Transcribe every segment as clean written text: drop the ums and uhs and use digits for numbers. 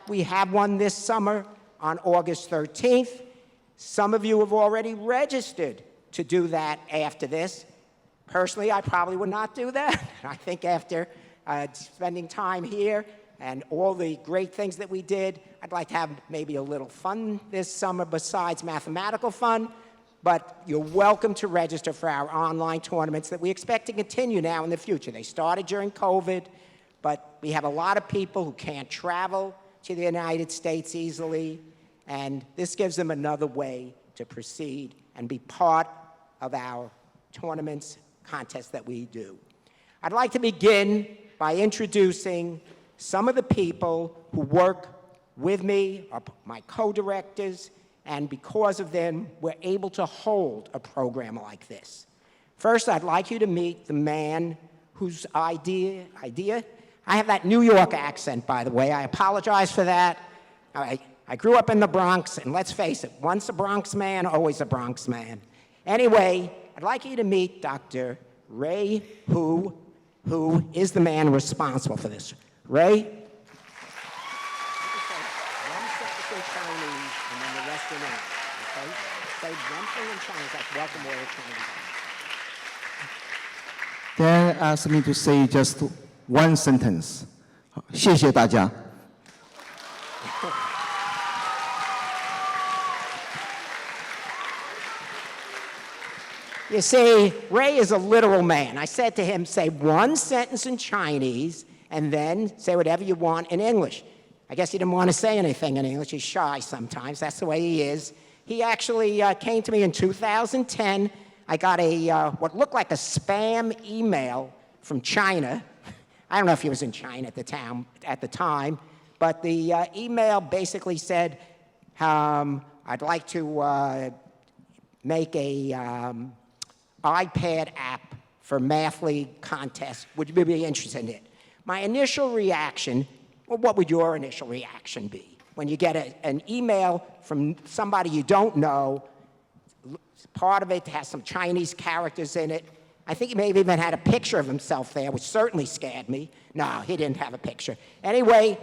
we have one this summer on August 13th. Some of you have already registered to do that after this. Personally, I probably would not do that. I think after spending time here and all the great things that we did, I'd like to have maybe a little fun this summer besides mathematical fun. But you're welcome to register for our online tournaments that we expect to continue now in the future. They started during COVID, but we have a lot of people who can't travel to the United States easily, and this gives them another way to proceed and be part of our tournaments, contests that we do. I'd like to begin by introducing some of the people who work with me, or my co-directors, and because of them, we're able to hold a program like this. First, I'd like you to meet the man whose idea, I have that New York accent, by the way. I apologize for that. I grew up in the Bronx, and let's face it, once a Bronx man, always a Bronx man. Anyway, I'd like you to meet Dr. Ray Hu, who is the man responsible for this. Ray? One sentence in Chinese, and then the rest in English, okay? Say one thing in Chinese, like welcome warrior Chinese. Dan asked me to say just one sentence. 谢谢大家. You see, Ray is a literal man. I said to him, say one sentence in Chinese, and then say whatever you want in English. I guess he didn't want to say anything in English. He's shy sometimes. That's the way he is. He actually came to me in 2010. I got what looked like a spam email from China. I don't know if he was in China at the time, but the email basically said, I'd like to make a iPad app for Math League contest. Would you be interested in it? My initial reaction, well, what would your initial reaction be? When you get an email from somebody you don't know, part of it has some Chinese characters in it. I think he maybe even had a picture of himself there, which certainly scared me. No, he didn't have a picture. Anyway,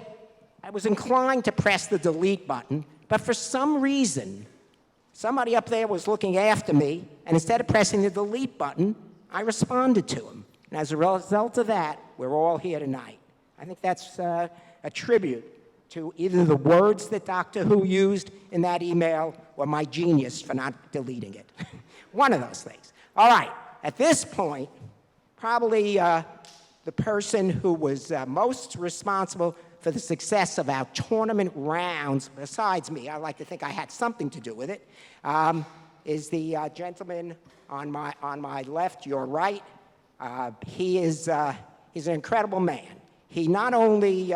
I was inclined to press the delete button, but for some reason, somebody up there was looking after me, and instead of pressing the delete button, I responded to him. And as a result of that, we're all here tonight. I think that's a tribute to either the words that Dr. Hu used in that email or my genius for not deleting it. One of those things. All right, at this point, probably the person who was most responsible for the success of our tournament rounds, besides me, I like to think I had something to do with it, is the gentleman on my left, your right. He's an incredible man. He not only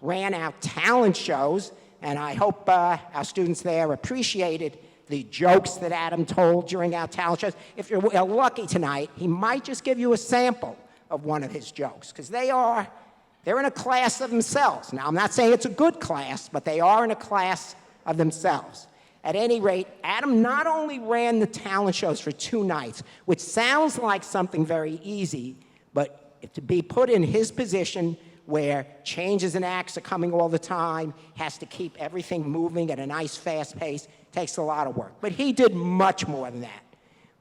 ran our talent shows, and I hope our students there appreciated the jokes that Adam told during our talent shows. If you're lucky tonight, he might just give you a sample of one of his jokes, because they're in a class of themselves. Now, I'm not saying it's a good class, but they are in a class of themselves. At any rate, Adam not only ran the talent shows for 2 nights, which sounds like something very easy, but to be put in his position where changes in acts are coming all the time, has to keep everything moving at a nice fast pace, takes a lot of work. But he did much more than that.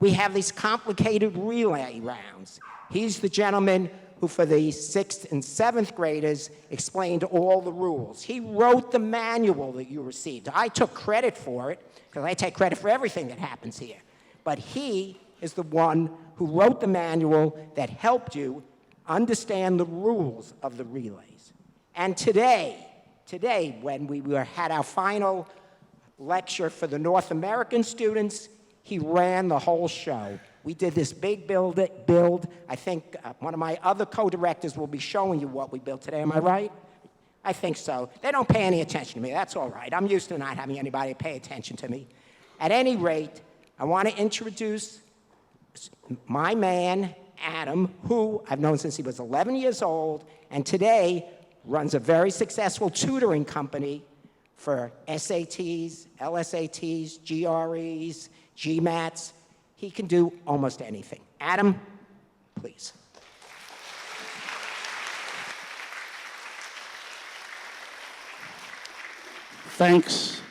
We have these complicated relay rounds. He's the gentleman who, for the 6th and 7th graders, explained all the rules. He wrote the manual that you received. I took credit for it, because I take credit for everything that happens here. But he is the one who wrote the manual that helped you understand the rules of the relays. And today, when we had our final lecture for the North American students, he ran the whole show. We did this big build. I think one of my other co-directors will be showing you what we built today. Am I right? I think so. They don't pay any attention to me. That's all right. I'm used to not having anybody pay attention to me. At any rate, I want to introduce my man, Adam, who I've known since he was 11 years old, and today runs a very successful tutoring company for SATs, LSATs, GREs, GMATs. He can do almost anything. Adam, please. Thanks.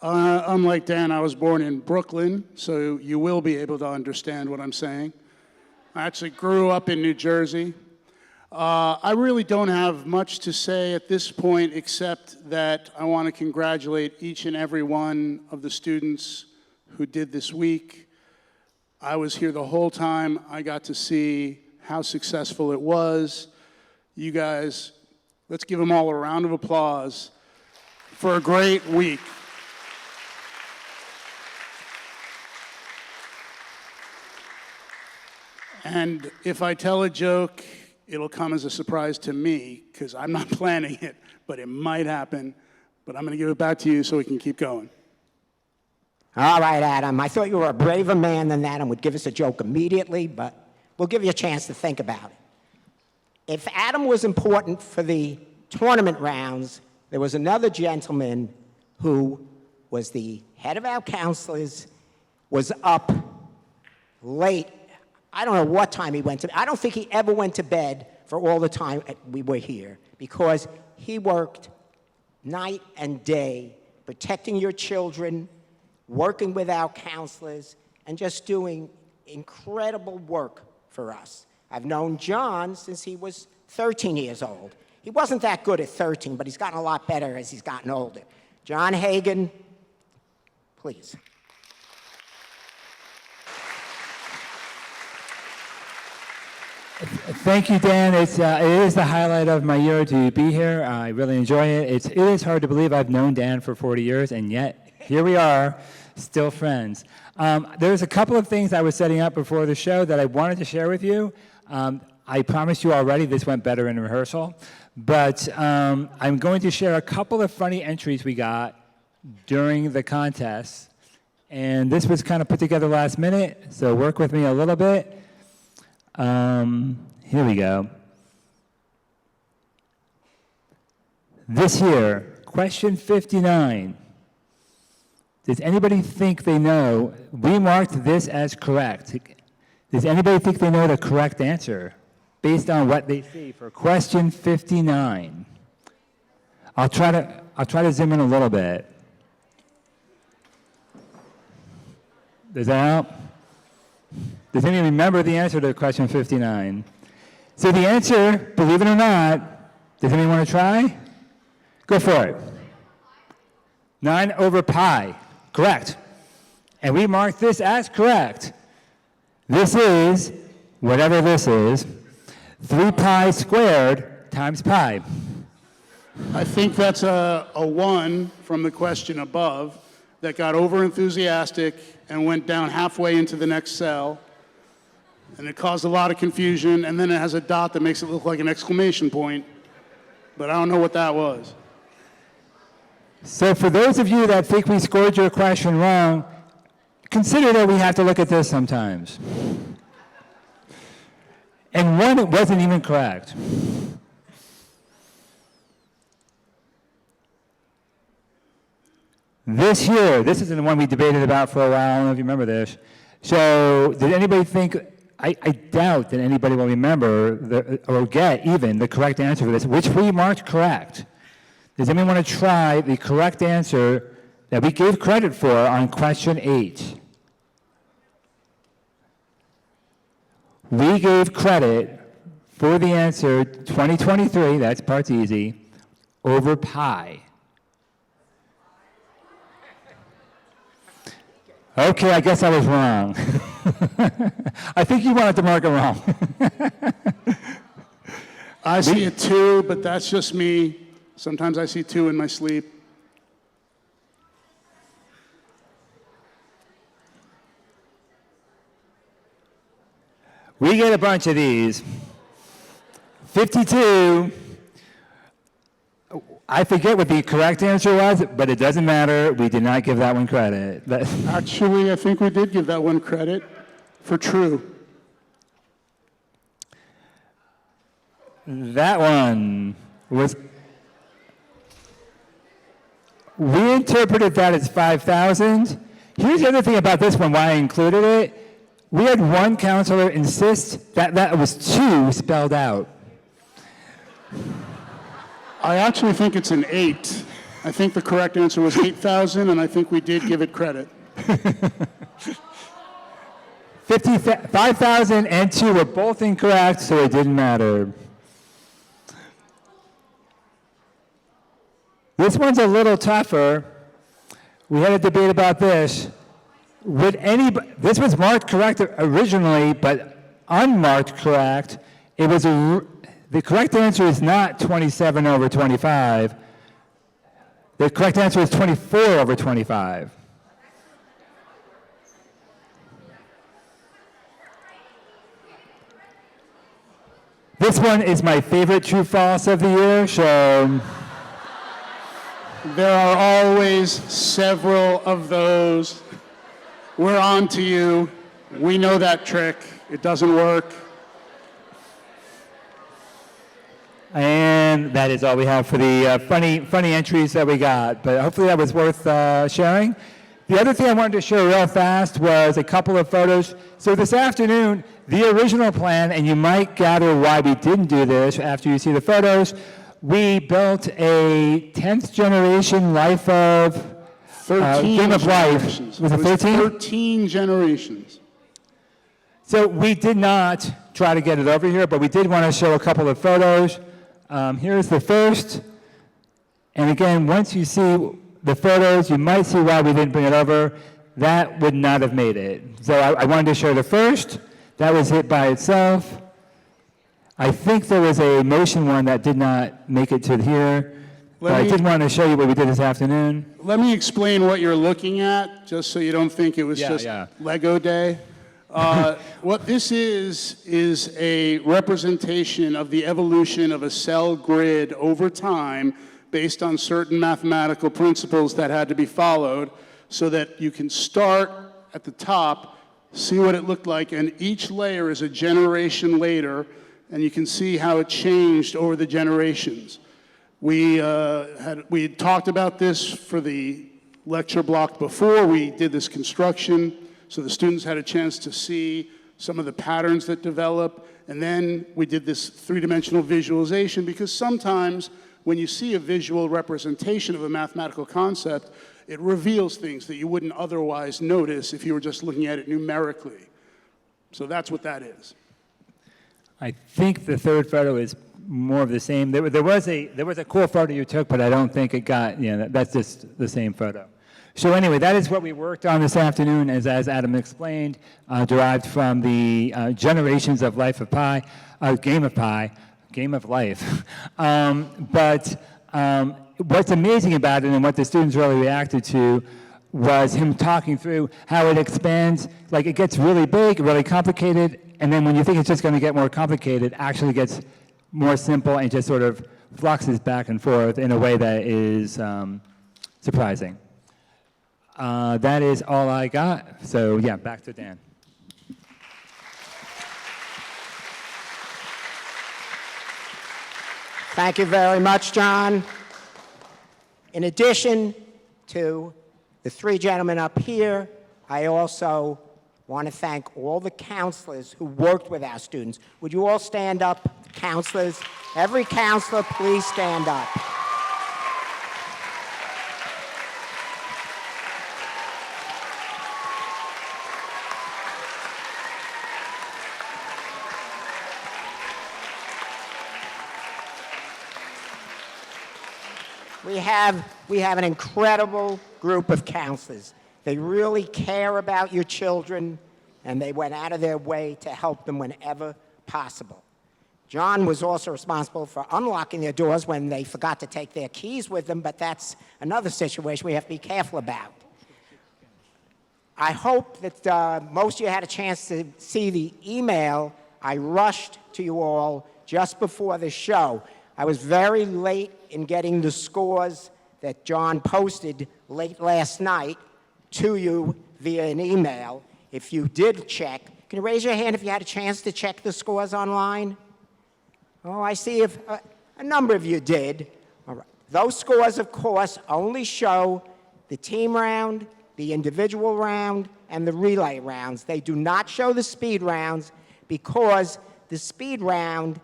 Unlike Dan, I was born in Brooklyn, so you will be able to understand what I'm saying. I actually grew up in New Jersey. I really don't have much to say at this point except that I want to congratulate each and every one of the students who did this week. I was here the whole time. I got to see how successful it was. You guys, let's give them all a round of applause for a great week. And if I tell a joke, it'll come as a surprise to me, because I'm not planning it, but it might happen. But I'm going to give it back to you so we can keep going. All right, Adam. I thought you were a braver man than that and would give us a joke immediately, but we'll give you a chance to think about it. If Adam was important for the tournament rounds, there was another gentleman who was the head of our counselors, was up late. I don't know what time he went to. I don't think he ever went to bed for all the time we were here, because he worked night and day protecting your children, working with our counselors, and just doing incredible work for us. I've known John since he was 13 years old. He wasn't that good at 13, but he's gotten a lot better as he's gotten older. John Hagan, please. Thank you, Dan. It is the highlight of my year to be here. I really enjoy it. It is hard to believe I've known Dan for 40 years, and yet here we are, still friends. There's a couple of things I was setting up before the show that I wanted to share with you. I promised you already this went better in rehearsal, but I'm going to share a couple of funny entries we got during the contest, and this was kind of put together last minute, so work with me a little bit. Here we go. This here, question 59. Does anybody think they know? We marked this as correct. Does anybody think they know the correct answer based on what they see for question 59? I'll try to zoom in a little bit. Does that help? Does anyone remember the answer to question 59? So the answer, believe it or not, does anyone want to try? Go for it. 9 over pi. Correct. And we marked this as correct. This is, whatever this is, 3 pi squared times pi. I think that's a 1 from the question above that got over-enthusiastic and went down halfway into the next cell. And it caused a lot of confusion, and then it has a dot that makes it look like an exclamation point, but I don't know what that was. So for those of you that think we scored your question wrong, consider that we have to look at this sometimes. And 1, it wasn't even correct. This here, this is the one we debated about for a while. I don't know if you remember this. So did anybody think, I doubt that anybody will remember or get even the correct answer for this, which we marked correct. Does anyone want to try the correct answer that we gave credit for on question 8? We gave credit for the answer 2023, that's part's easy, over pi. Okay, I guess I was wrong. I think you wanted to mark it wrong. I see a 2, but that's just me. Sometimes I see 2 in my sleep. We get a bunch of these. 52. I forget what the correct answer was, but it doesn't matter. We did not give that one credit. Actually, I think we did give that one credit for true. That one was... We interpreted that as 5,000. Here's the other thing about this one, why I included it. We had one counselor insist that that was 2 spelled out. I actually think it's an 8. I think the correct answer was 8,000, and I think we did give it credit. 5,002 were both incorrect, so it didn't matter. This one's a little tougher. We had a debate about this. This was marked correct originally, but unmarked correct. The correct answer is not 27 over 25. The correct answer is 24 over 25. This one is my favorite true-false of the year, so... There are always several of those. We're on to you. We know that trick. It doesn't work. And that is all we have for the funny entries that we got. But hopefully that was worth sharing. The other thing I wanted to show real fast was a couple of photos. So this afternoon, the original plan, and you might gather why we didn't do this after you see the photos, we built a 10th generation life of 13 game of life. generations. Was it 13? 13 generations. So we did not try to get it over here, but we did want to show a couple of photos. Here's the first. And again, once you see the photos, you might see why we didn't bring it over. That would not have made it. So I wanted to show the first. That was it by itself. I think there was a motion one that did not make it to here. But I did want to show you what we did this afternoon. Let me explain what you're looking at, just so you don't think it was just Lego Day. What this is a representation of the evolution of a cell grid over time based on certain mathematical principles that had to be followed so that you can start at the top, see what it looked like, and each layer is a generation later, and you can see how it changed over the generations. We had talked about this for the lecture block before. We did this construction, so the students had a chance to see some of the patterns that develop, and then we did this three-dimensional visualization, because sometimes when you see a visual representation of a mathematical concept, it reveals things that you wouldn't otherwise notice if you were just looking at it numerically. So that's what that is. I think the third photo is more of the same. There was a cool photo you took, but I don't think it got, that's just the same photo. So anyway, that is what we worked on this afternoon, as Adam explained, derived from the generations of Life of Pi, Game of Pi, Game of Life. But what's amazing about it and what the students really reacted to was him talking through how it expands, like it gets really big, really complicated, and then when you think it's just going to get more complicated, it actually gets more simple and just sort of fluxes back and forth in a way that is surprising. That is all I got. So yeah, back to Dan. Thank you very much, John. In addition to the three gentlemen up here, I also want to thank all the counselors who worked with our students. Would you all stand up, counselors? Every counselor, please stand up. We have an incredible group of counselors. They really care about your children, and they went out of their way to help them whenever possible. John was also responsible for unlocking their doors when they forgot to take their keys with them, but that's another situation we have to be careful about. I hope that most of you had a chance to see the email I rushed to you all just before the show. I was very late in getting the scores that John posted late last night to you via an email. If you did check, can you raise your hand if you had a chance to check the scores online? Oh, I see if a number of you did. All right. Those scores, of course, only show the team round, the individual round, and the relay rounds. They do not show the speed rounds because the speed round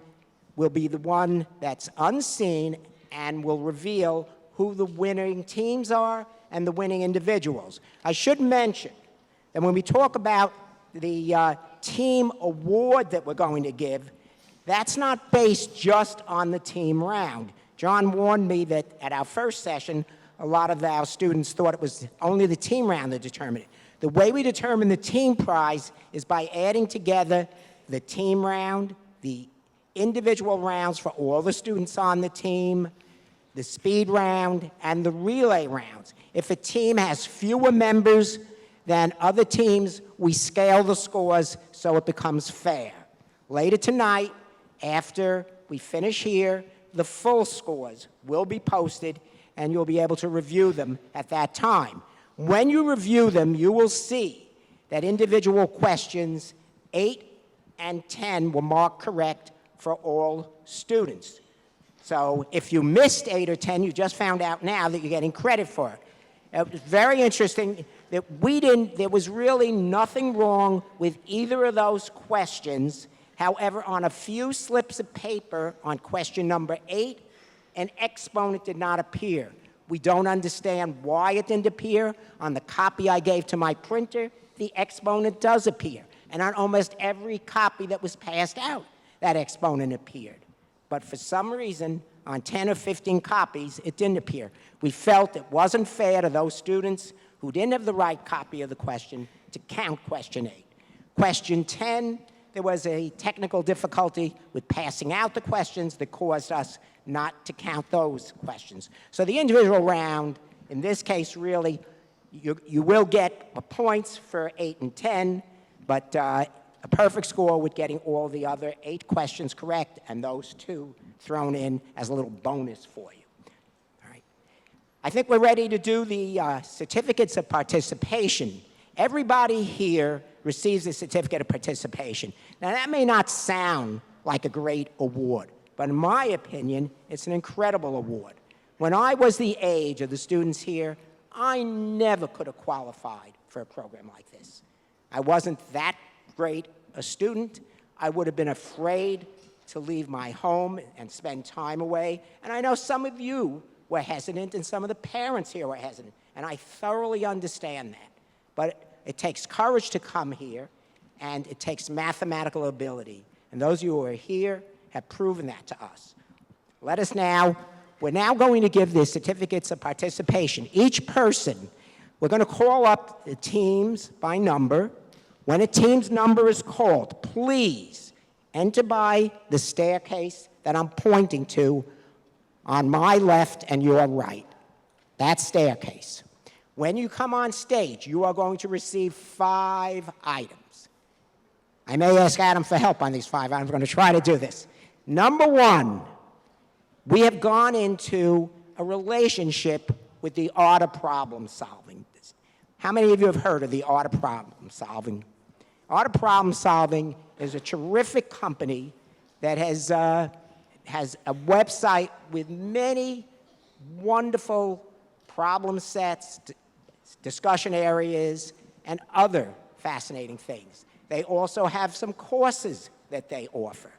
will be the one that's unseen and will reveal who the winning teams are and the winning individuals. I should mention that when we talk about the team award that we're going to give, that's not based just on the team round. John warned me that at our first session, a lot of our students thought it was only the team round that determined it. The way we determine the team prize is by adding together the team round, the individual rounds for all the students on the team, the speed round, and the relay rounds. If a team has fewer members than other teams, we scale the scores so it becomes fair. Later tonight, after we finish here, the full scores will be posted, and you'll be able to review them at that time. When you review them, you will see that individual questions 8 and 10 were marked correct for all students. So if you missed 8 or 10, you just found out now that you're getting credit for it. It was very interesting that there was really nothing wrong with either of those questions. However, on a few slips of paper on question number 8, an exponent did not appear. We don't understand why it didn't appear. On the copy I gave to my printer, the exponent does appear. And on almost every copy that was passed out, that exponent appeared. But for some reason, on 10 or 15 copies, it didn't appear. We felt it wasn't fair to those students who didn't have the right copy of the question to count question 8. Question 10, there was a technical difficulty with passing out the questions that caused us not to count those questions. So the individual round, in this case, really, you will get points for 8 and 10, but a perfect score with getting all the other 8 questions correct, and those 2 thrown in as a little bonus for you. All right. I think we're ready to do the certificates of participation. Everybody here receives a certificate of participation. Now, that may not sound like a great award, but in my opinion, it's an incredible award. When I was the age of the students here, I never could have qualified for a program like this. I wasn't that great a student. I would have been afraid to leave my home and spend time away. And I know some of you were hesitant, and some of the parents here were hesitant, and I thoroughly understand that. But it takes courage to come here, and it takes mathematical ability. And those of you who are here have proven that to us. We're now going to give the certificates of participation. Each person, we're going to call up the teams by number. When a team's number is called, please enter by the staircase that I'm pointing to on my left and your right. That staircase. When you come on stage, you are going to receive 5 items. I may ask Adam for help on these 5 items. I'm going to try to do this. Number 1, we have gone into a relationship with the art of problem solving. How many of you have heard of the art of problem solving? Art of Problem Solving is a terrific company that has a website with many wonderful problem sets, discussion areas, and other fascinating things. They also have some courses that they offer.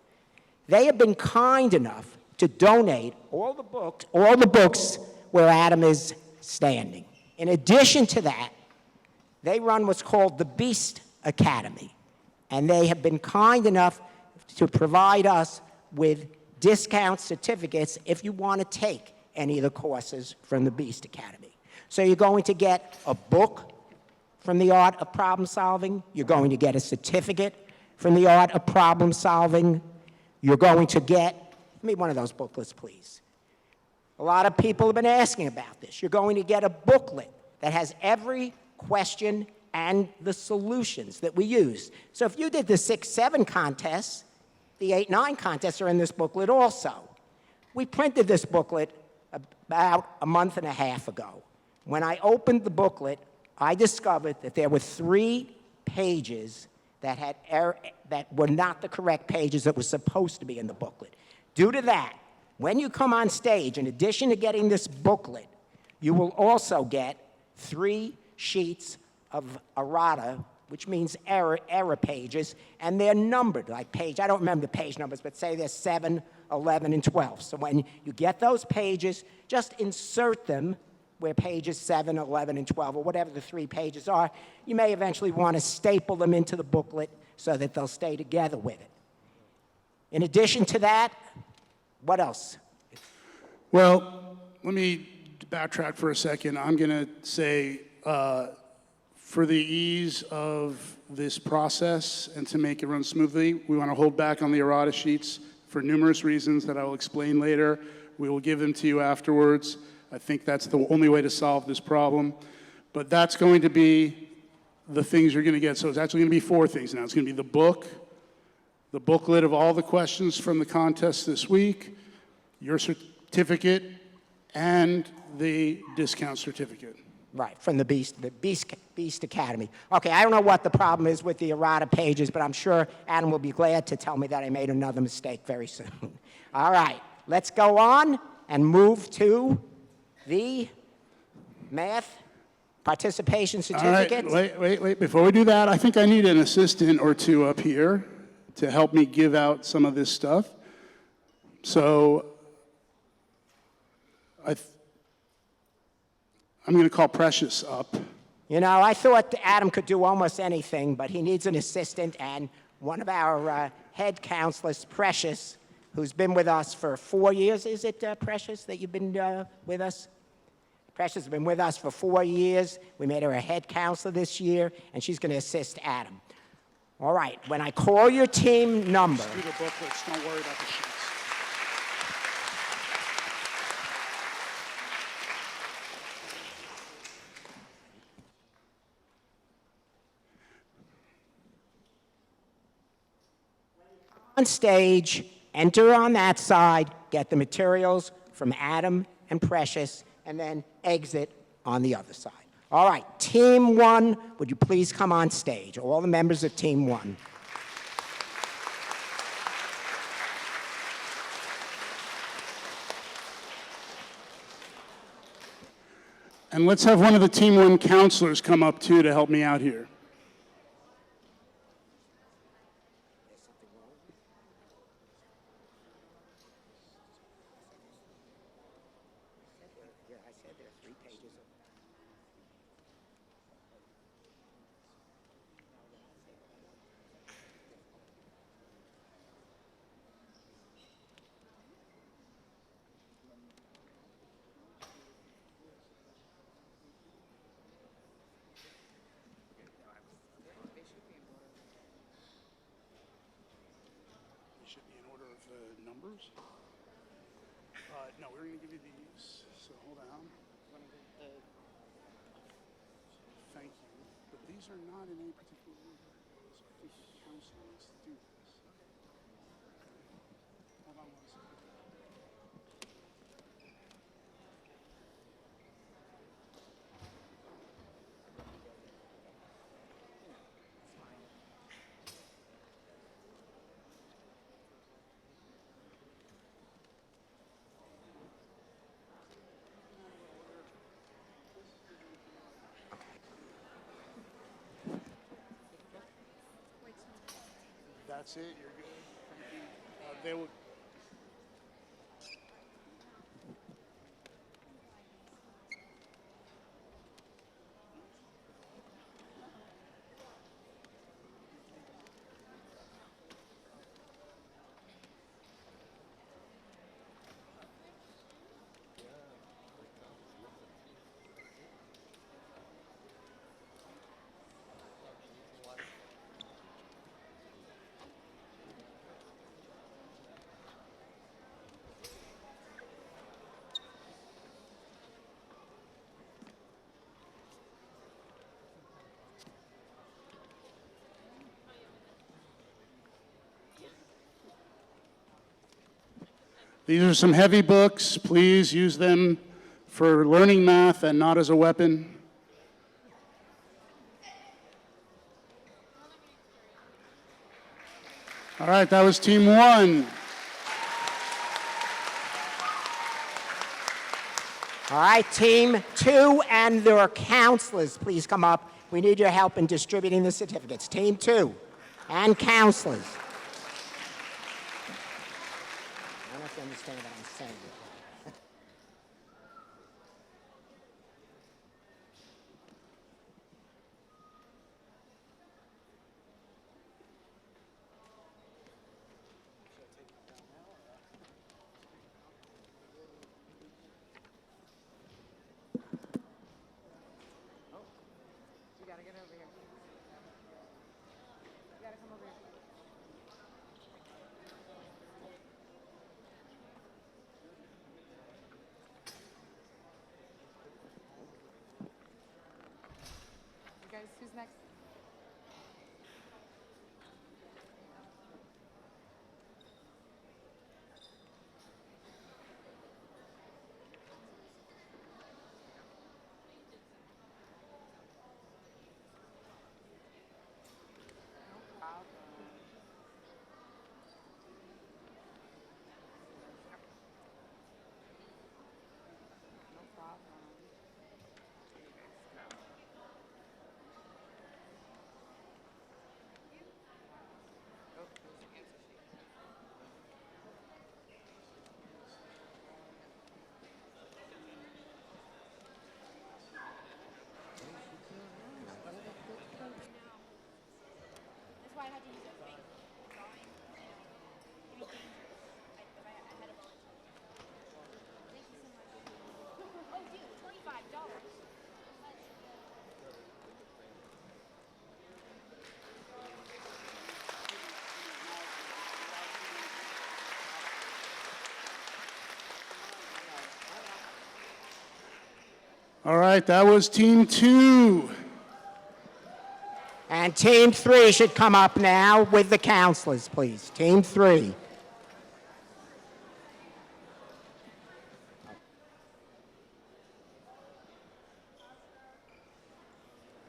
They have been kind enough to donate all the books where Adam is standing. In addition to that, they run what's called the Beast Academy, and they have been kind enough to provide us with discount certificates if you want to take any of the courses from the Beast Academy. So you're going to get a book from the art of problem solving. You're going to get a certificate from the art of problem solving. You're going to get, give me one of those booklets, please. A lot of people have been asking about this. You're going to get a booklet that has every question and the solutions that we use. So if you did the 6-7 contests, the 8-9 contests are in this booklet also. We printed this booklet about a month and a half ago. When I opened the booklet, I discovered that there were 3 pages that were not the correct pages that were supposed to be in the booklet. Due to that, when you come on stage, in addition to getting this booklet, you will also get 3 sheets of errata, which means error pages, and they're numbered, like page, I don't remember the page numbers, but say there's 7 11, and 12. So when you get those pages, just insert them where pages 7, 11, and 12, or whatever the 3 pages are. You may eventually want to staple them into the booklet so that they'll stay together with it. In addition to that, what else? Well, let me backtrack for a second. I'm going to say, for the ease of this process and to make it run smoothly, we want to hold back on the errata sheets for numerous reasons that I will explain later. We will give them to you afterwards. I think that's the only way to solve this problem. But that's going to be the things you're going to get. So it's actually going to be 4 things now. It's going to be the book, the booklet of all the questions from the contest this week, your certificate, and the discount certificate. Right, from the Beast Academy. Okay, I don't know what the problem is with the errata pages, but I'm sure Adam will be glad to tell me that I made another mistake very soon. All right, let's go on and move to the math participation certificates. All right, wait. Before we do that, I think I need an assistant or 2 up here to help me give out some of this stuff. So I'm going to call Precious up. You know, I thought Adam could do almost anything, but he needs an assistant, and one of our head counselors, Precious, who's been with us for 4 years. Is it, Precious, that you've been with us? Precious has been with us for 4 years. We made her a head counselor this year, and she's going to assist Adam. All right, when I call your team number. Do the booklets, don't worry about the sheets. On stage, enter on that side, get the materials from Adam and Precious, and then exit on the other side. All right, Team 1, would you please come on stage? All the members of Team 1. And let's have one of the Team 1 counselors come up too to help me out here. Numbers? No, we're going to give you these, so hold on. Thank you. But these are not in any particular order. So I think the council needs to do this. Hold on one second. That's it. You're good. Thank you. They will. These are some heavy books. Please use them for learning math and not as a weapon. All right, that was Team 1. All right, Team 2 and their counselors, please come up. We need your help in distributing the certificates. Team 2 and counselors. understand what I'm saying. You gotta get over here. You gotta come over here. You guys, who's next? No problem. No problem. Here you guys go. Oh, there's your answer sheet. That's why I had to use a fake drawing. It'd be dangerous. But I had a bunch. Thank you so much. Oh, dude, $25. All right, that was team 2. And team 3 should come up now with the counselors, please. Team 3. How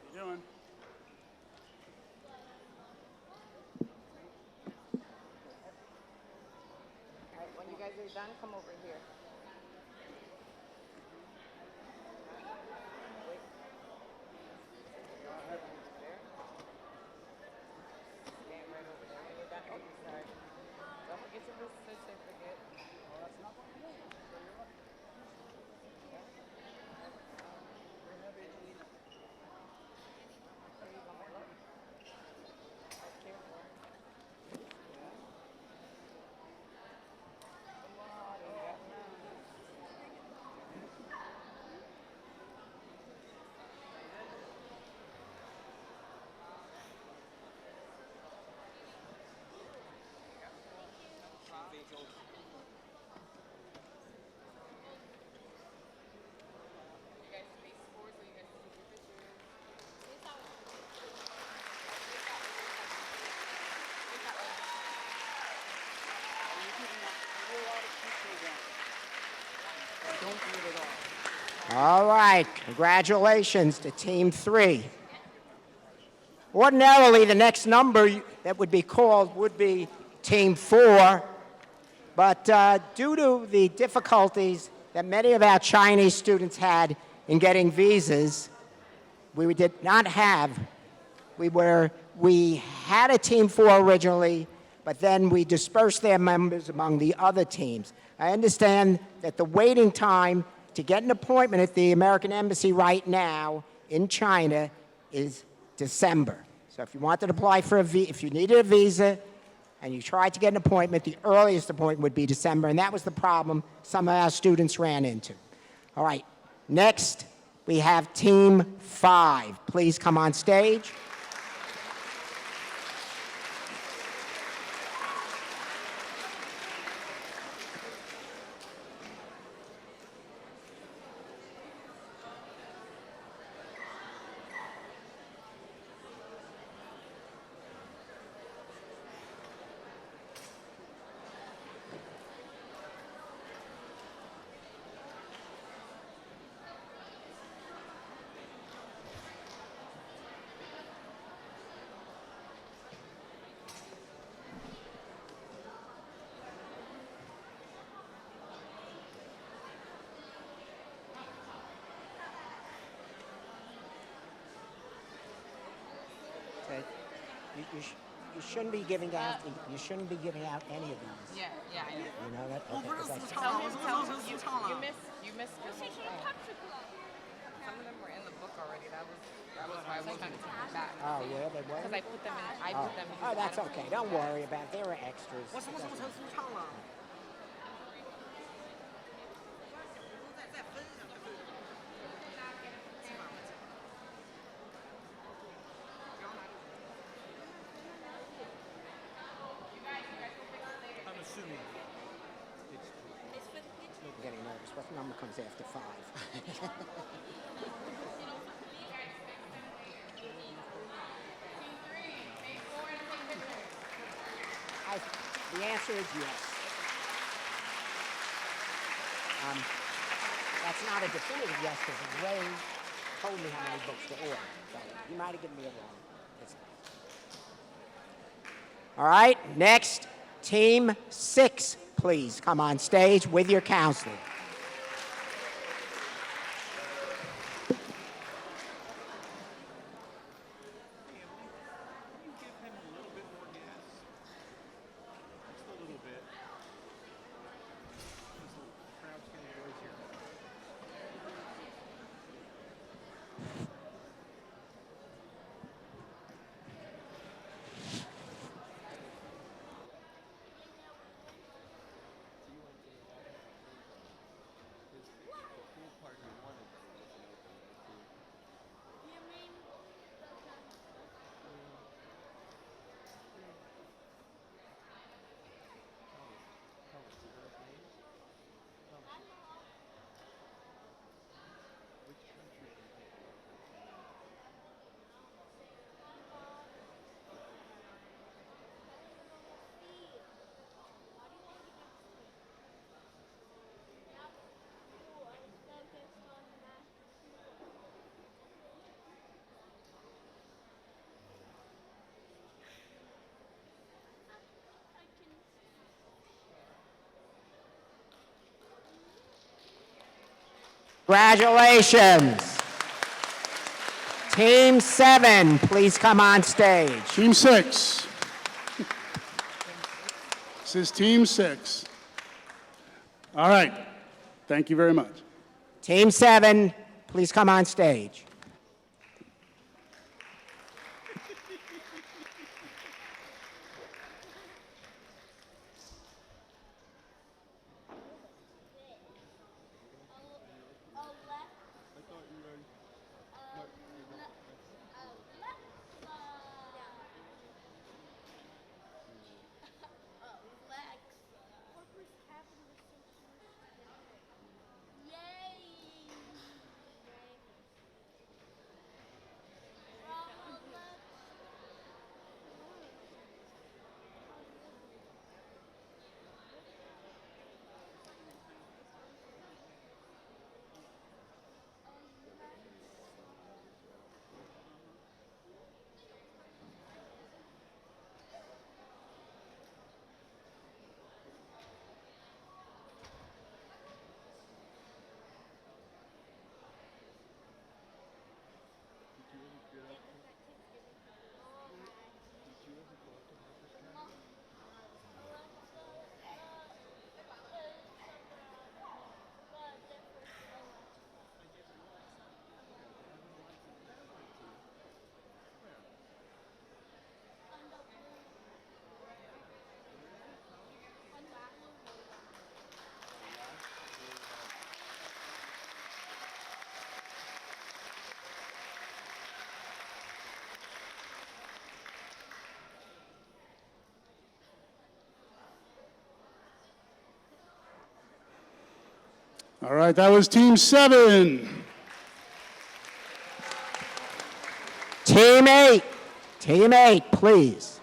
you doing? All right, when you guys are done, come over here. Wait. There. Stand right over there. When you're done, oh, sorry. Don't forget your certificate. There you go, my love. Careful. You guys face forward so you guys can take your pictures. All right, congratulations to team 3. Ordinarily, the next number that would be called would be team 4, but due to the difficulties that many of our Chinese students had in getting visas, we did not have. We had a team 4 originally, but then we dispersed their members among the other teams. I understand that the waiting time to get an appointment at the American Embassy right now in China is December. So if you wanted to apply for if you needed a visa and you tried to get an appointment, the earliest appointment would be December, and that was the problem some of our students ran into. All right, next we have Team 5. Please come on stage. You shouldn't be giving out. You shouldn't be giving out any of these. Yeah, yeah, I know. You know that? Okay, 'cause I- Tell him, you missed your whole thing. Some of them were in the book already. That was why I wasn't taking back. Oh yeah, they were. Because I put them in. I Oh, put them in. oh, that's okay. Don't worry about it. They were extras. I'm getting nervous. What number comes after 5? The answer is yes. That's not a definitive yes because Ray told me how many books to order. So he might have given me a wrong. It's all right, next, Team 6, please come on stage with your counselor. Congratulations. Team 7, please come on stage. Team 6. This is Team 6. All right. Thank you very much. Team 7, please come on stage. All right, that was Team 7. Team 8. Team 8, please.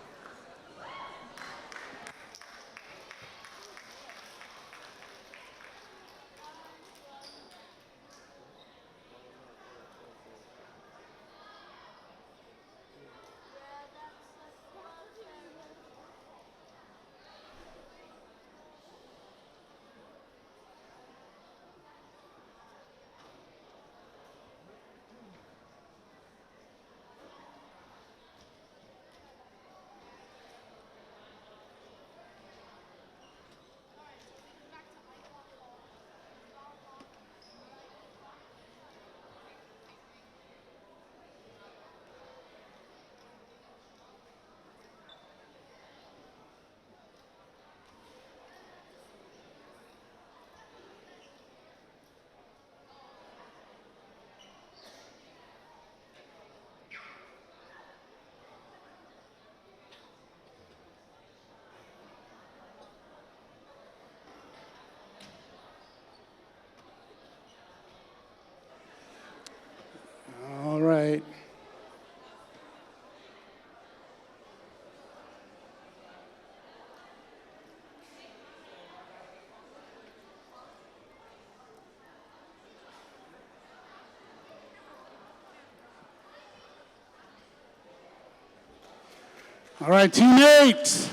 All right, team 8.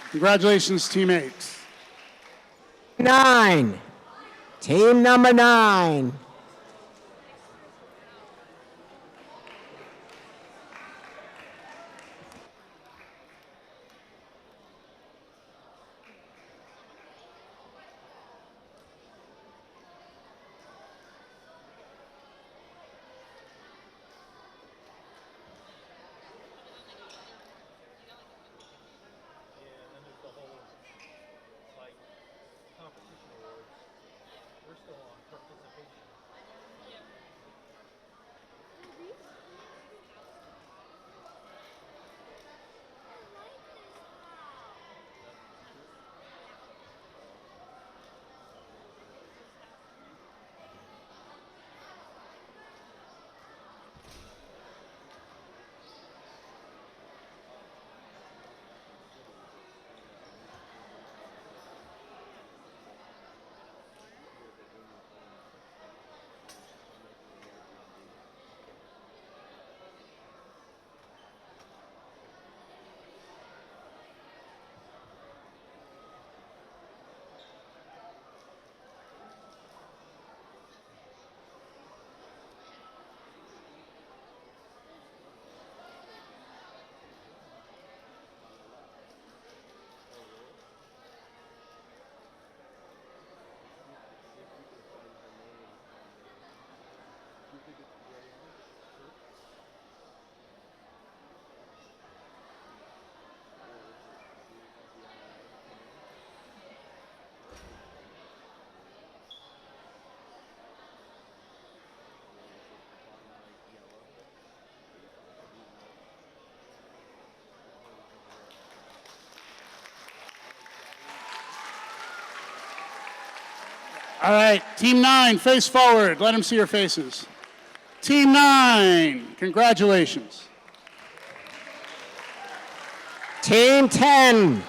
Congratulations, team 8. 9. Team number 9. All right, team 9, face forward. Let them see your faces. Team 9, congratulations. Team 10.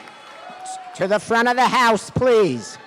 To the front of the house, please.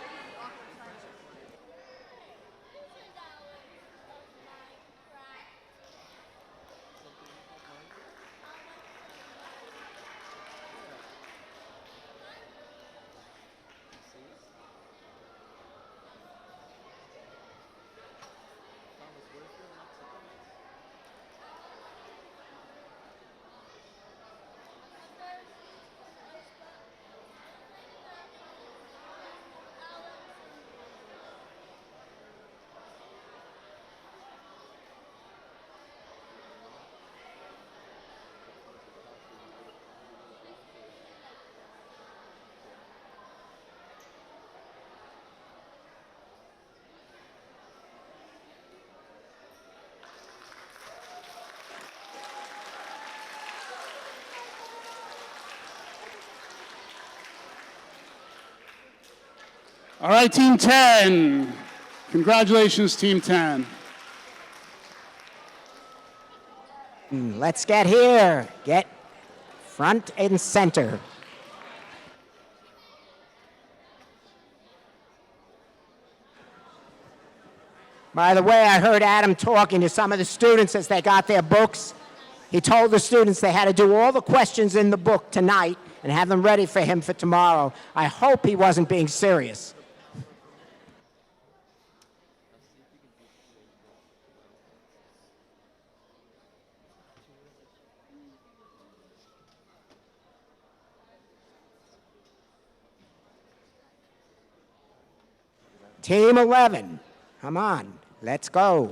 All right, team 10. Congratulations, team 10. Let's get here. Get front and center. By the way, I heard Adam talking to some of the students as they got their books. He told the students they had to do all the questions in the book tonight and have them ready for him for tomorrow. I hope he wasn't being serious. Team 11, come on, let's go.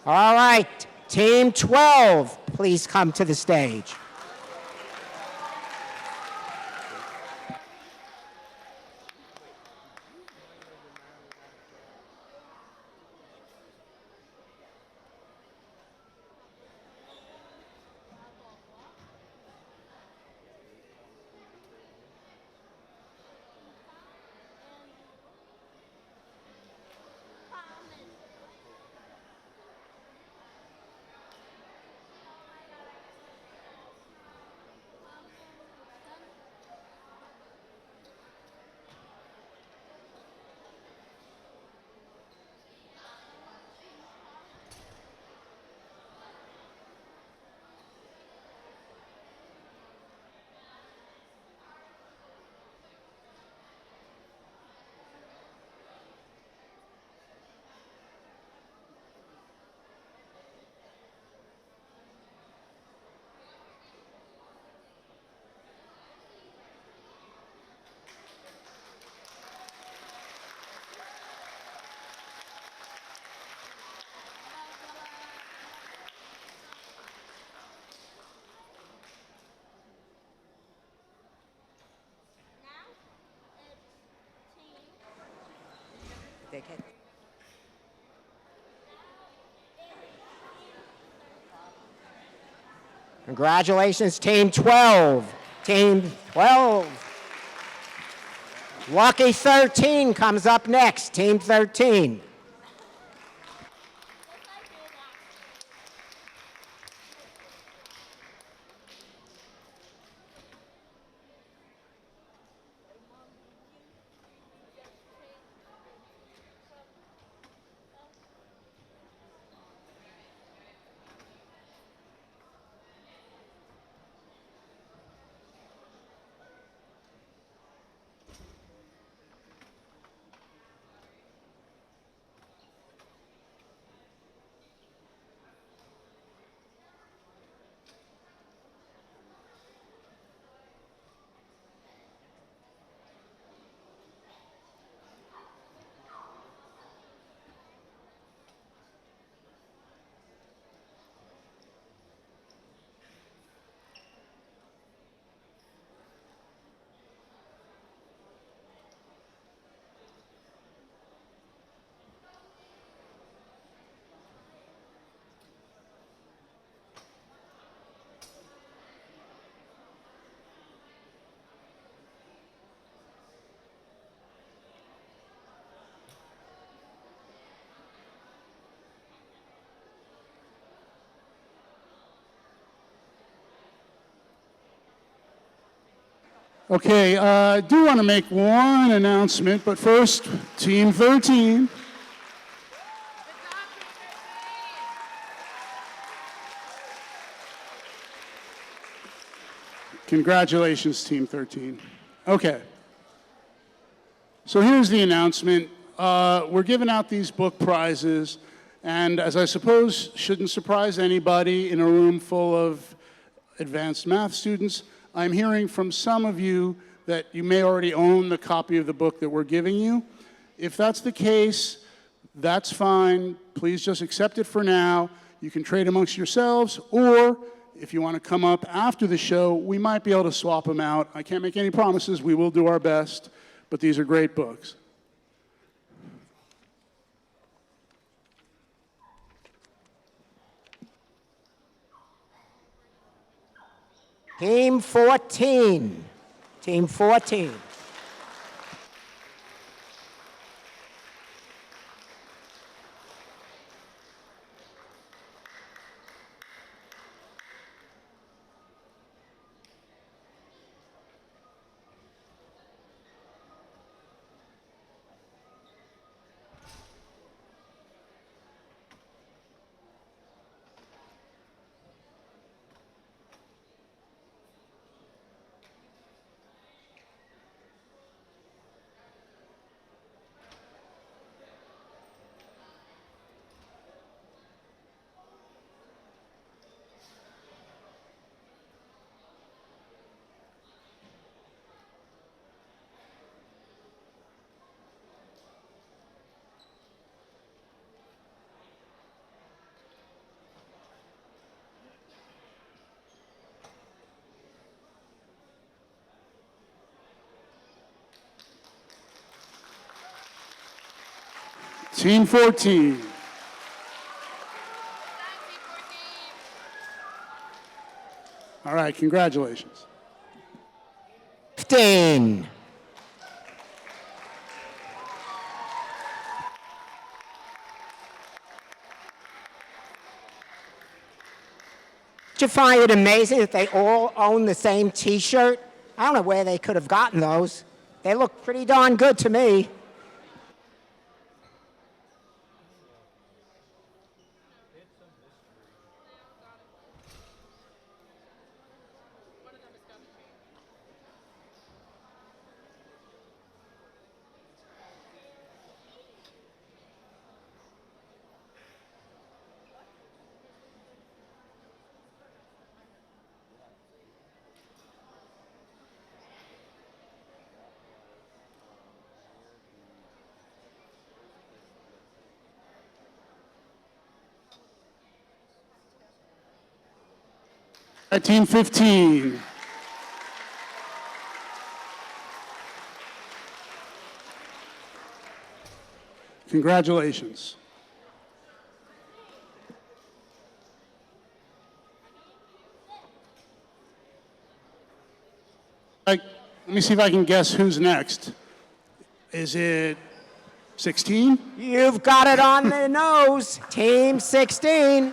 All right, Team 12, please come to the stage. Congratulations, Team 12. Team 12. Lucky 13 comes up next, Team 13. Okay, I do want to make one announcement, but first, Team 13. Congratulations, Team 13. Okay. So here's the announcement. We're giving out these book prizes, and as I suppose shouldn't surprise anybody in a room full of advanced math students, I'm hearing from some of you that you may already own the copy of the book that we're giving you. If that's the case, that's fine. Please just accept it for now. You can trade amongst yourselves, or if you want to come up after the show, we might be able to swap them out. I can't make any promises. We will do our best, but these are great books. Team 14. Team 14. Team 14. All right, congratulations. 15. Did you find it amazing that they all own the same T-shirt? I don't know where they could have gotten those. They look pretty darn good to me. Team 15. Congratulations. Let me see if I can guess who's next. Is it 16? You've got it on the nose. Team 16.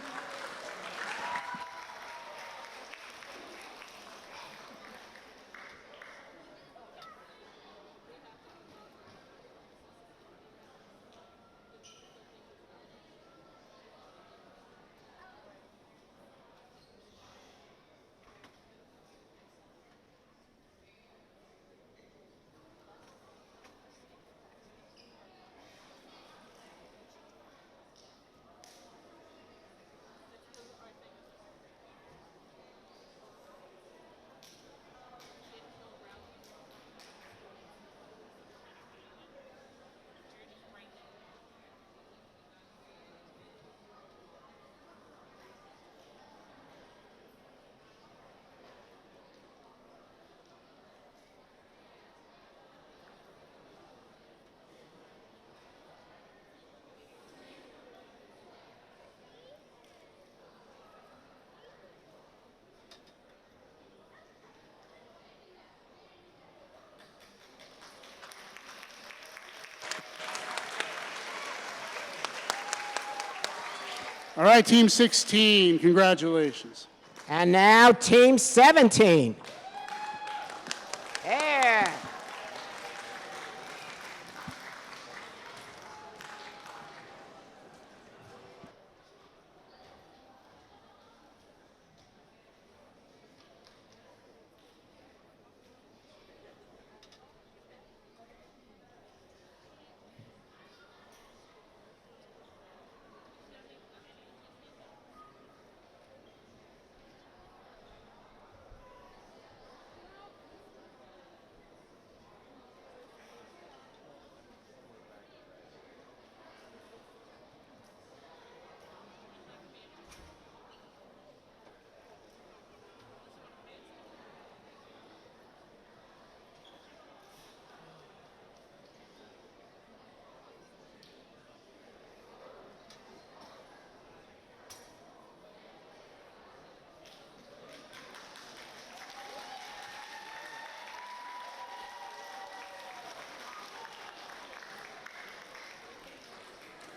All right, Team 16, congratulations. And now Team 17. Yeah.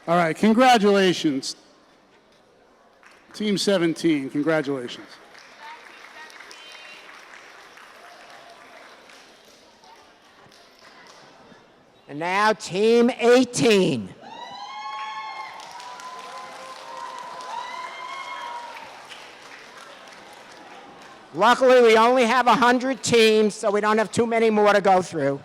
All right, congratulations. Team 17, congratulations. And now Team 18. Luckily, we only have 100 teams, so we don't have too many more to go through.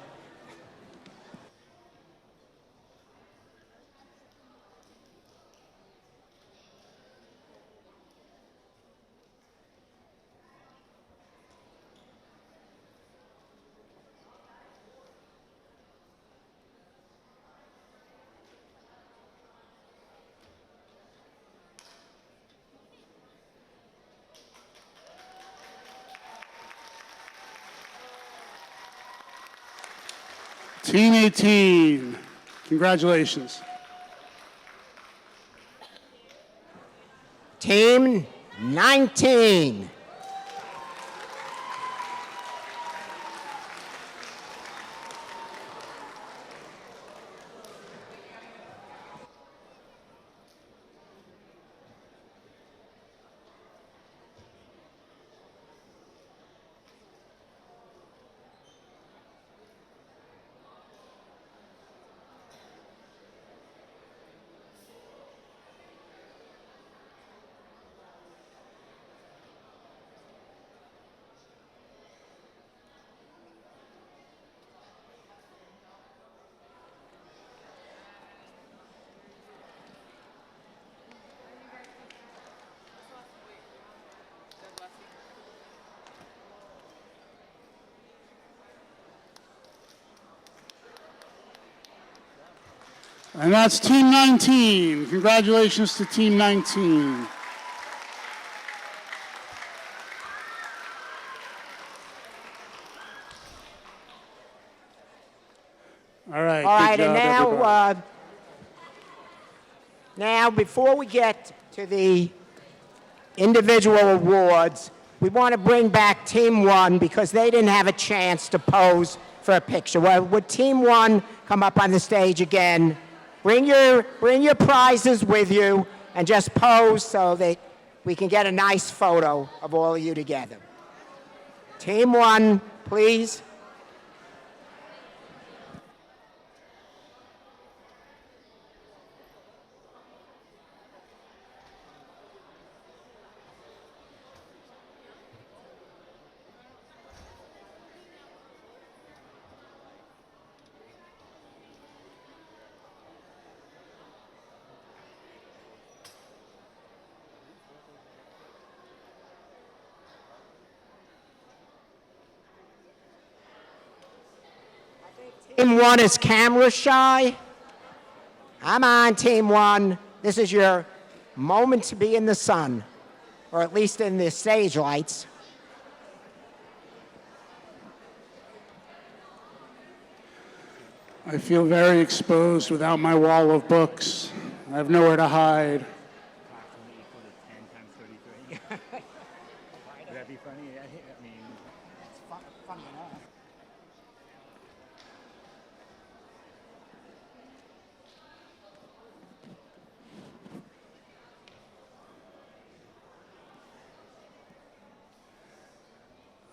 Team 18, congratulations. Team 19. And that's Team 19. Congratulations to Team 19. All right. All right, good and job, everybody. now before we get to the individual awards, we want to bring back Team 1 because they didn't have a chance to pose for a picture. Well, would Team 1 come up on the stage again? Bring your prizes with you and just pose so that we can get a nice photo of all of you together. Team 1, please. Team 1 is camera shy. Come on, Team 1. This is your moment to be in the sun, or at least in the stage lights. I feel very exposed without my wall of books. I have nowhere to hide. Would that be funny? I mean, Funny enough.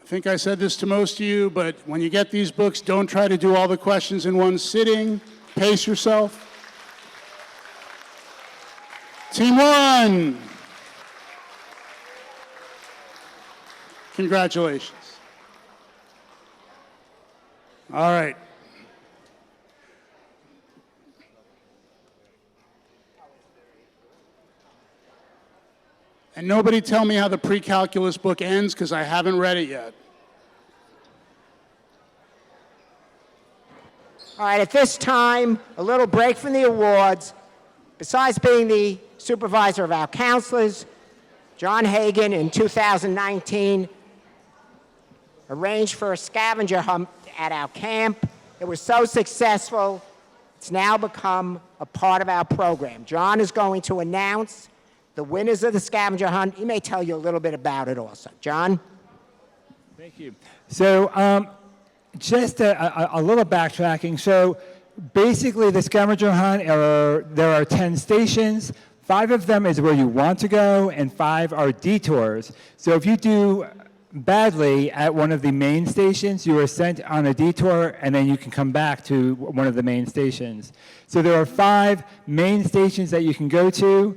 I think I said this to most of you, but when you get these books, don't try to do all the questions in one sitting. Pace yourself. Team 1. Congratulations. All right. And nobody tell me how the pre-calculus book ends because I haven't read it yet. All right, at this time, a little break from the awards. Besides being the supervisor of our counselors, John Hagan in 2019 arranged for a scavenger hunt at our camp. It was so successful, it's now become a part of our program. John is going to announce the winners of the scavenger hunt. He may tell you a little bit about it also. John? thank you. So just a little backtracking. So basically the scavenger hunt, there are 10 stations. 5 of them is where you want to go, and 5 are detours. So if you do badly at one of the main stations, you are sent on a detour, and then you can come back to one of the main stations. So there are 5 main stations that you can go to,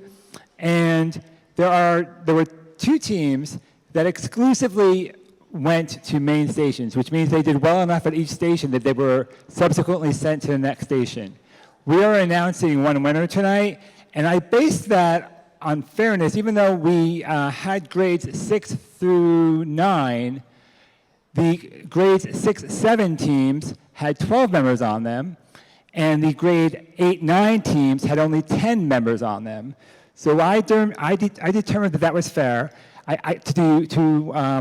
and there were 2 teams that exclusively went to main stations, which means they did well enough at each station that they were subsequently sent to the next station. We are announcing one winner tonight, and I based that on fairness. Even though we had grades 6 through 9, the grades 6, 7 teams had 12 members on them, and the grade 8, 9 teams had only 10 members on them. So I determined that that was fair. To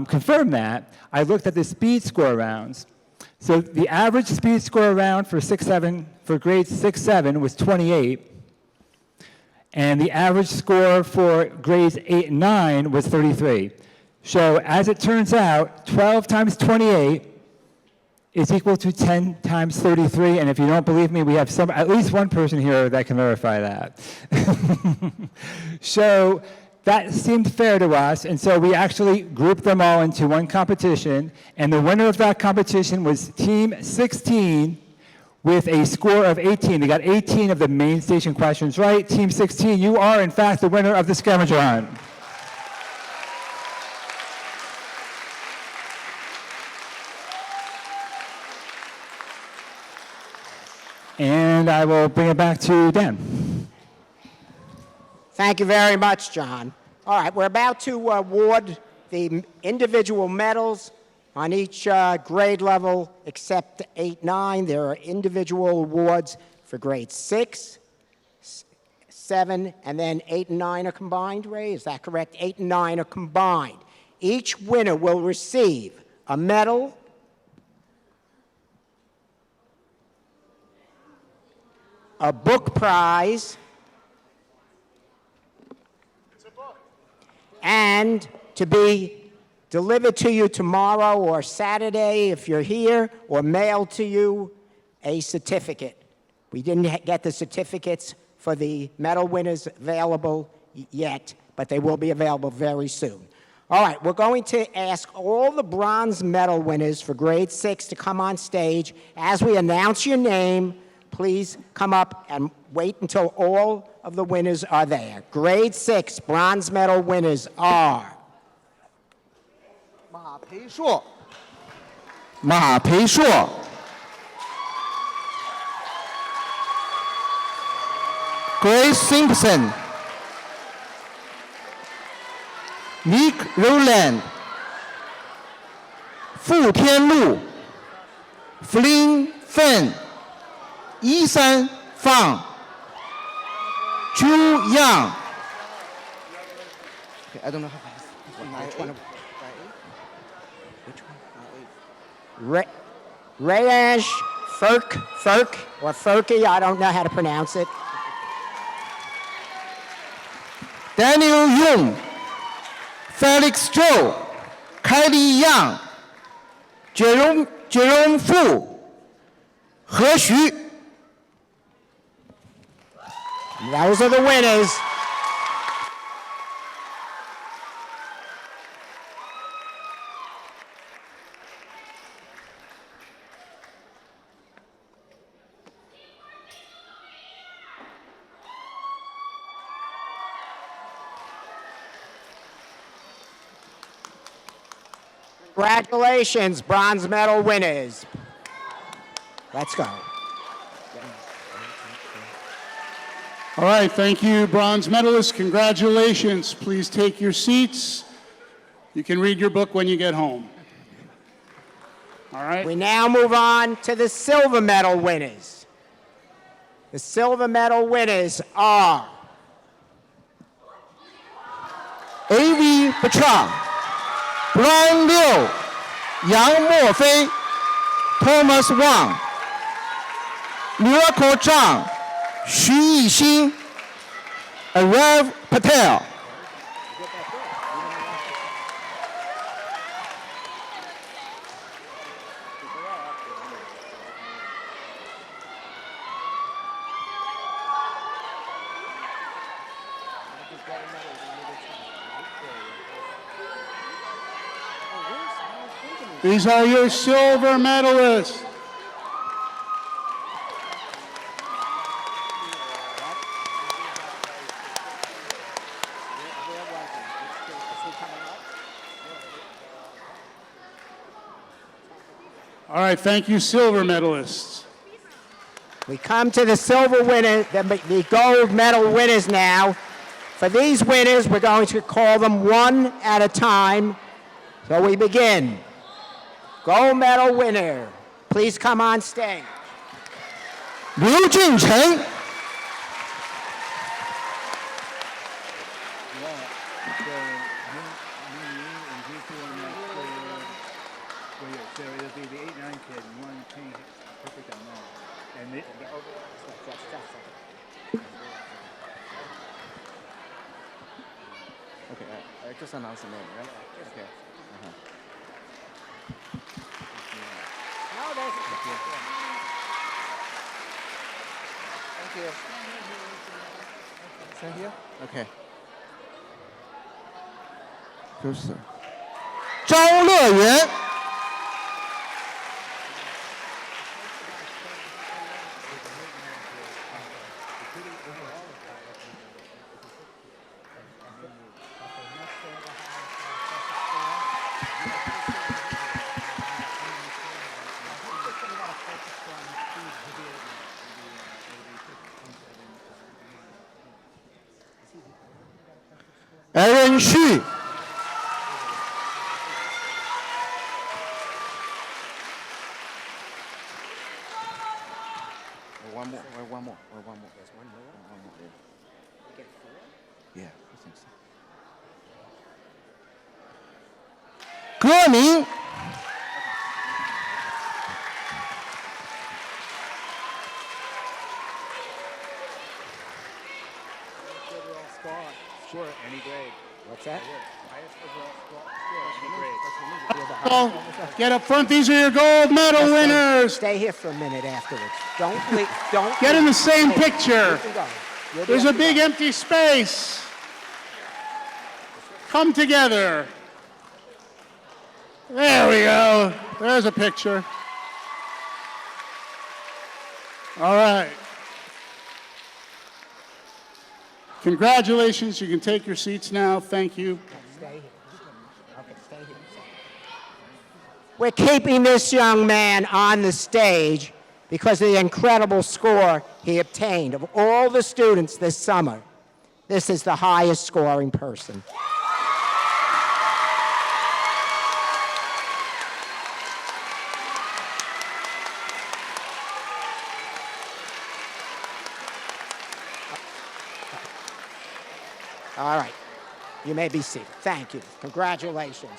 confirm that, I looked at the speed score rounds. So the average speed score round for grades 6, 7 was 28. And the average score for grades 8 and 9 was 33. So as it turns out, 12 times 28 is equal to 10 times 33. And if you don't believe me, we have at least one person here that can verify that. So that seemed fair to us, and so we actually grouped them all into one competition, and the winner of that competition was Team 16 with a score of 18. They got 18 of the main station questions right. Team 16, you are in fact the winner of the scavenger hunt. And I will bring it back to Dan. Thank you very much, John. All right, we're about to award the individual medals on each grade level except 8, 9. There are individual awards for grades 6, 7, and then 8 and 9 are combined, Ray? Is that correct? 8 and 9 are combined. Each winner will receive a medal, a book prize, and to be delivered to you tomorrow or Saturday if you're here, or mailed to you a certificate. We didn't get the certificates for the medal winners available yet, but they will be available very soon. All right, we're going to ask all the bronze medal winners for grade 6 to come on stage. As we announce your name, please come up and wait until all of the winners are there. Grade 6 bronze medal winners are 马培硕 Grace Simpson, Nick Rowland, 傅天禄 Flynn Fan, 依山放 Chu Yang. Okay, I don't know how fast. Rayash Furk, or Furky, I don't know how to pronounce it. Daniel Young, Felix Zhou, Kylie Yang, Jerome Fu, 何徐. Those are the winners. Congratulations, bronze medal winners. Let's go. All right, thank you, bronze medalists. Congratulations. Please take your seats. You can read your book when you get home. All right. We now move on to the silver medal winners. The silver medal winners are A.V. Batra, Brian Liu, Yang Mofei, Thomas Wang, Miracle Zhang, Xu Yixin, Arav Patel. These are your silver medalists. All right, thank you, silver medalists. We come to the silver winner, the gold medal winners now. For these winners, we're going to call them one at a time. So we begin. Gold medal winner, please come on stage. 刘俊成， All Okay, I just announced the name, right? Okay. No, there's a picture. Thank you. Stand here? Okay. 就是张乐园。Aaron Xu. One more. One more. There's one more. One more. Yeah, I think so. 歌名。Sure, any grade. What's that? Highest overall score, any grade. Oh, get up front. These are your gold medal winners. Stay here for a minute afterwards. Don't leave. Don't Get in the same Hey, picture. you can go. You'll be There's able a to big go. empty space. Come together. There we go. There's a picture. All right. Congratulations. You can take your seats now. Thank you. Stay here. Okay, stay here. We're keeping this young man on the stage because of the incredible score he obtained. Of all the students this summer, this is the highest scoring person. All right. You may be seated. Thank you. Congratulations.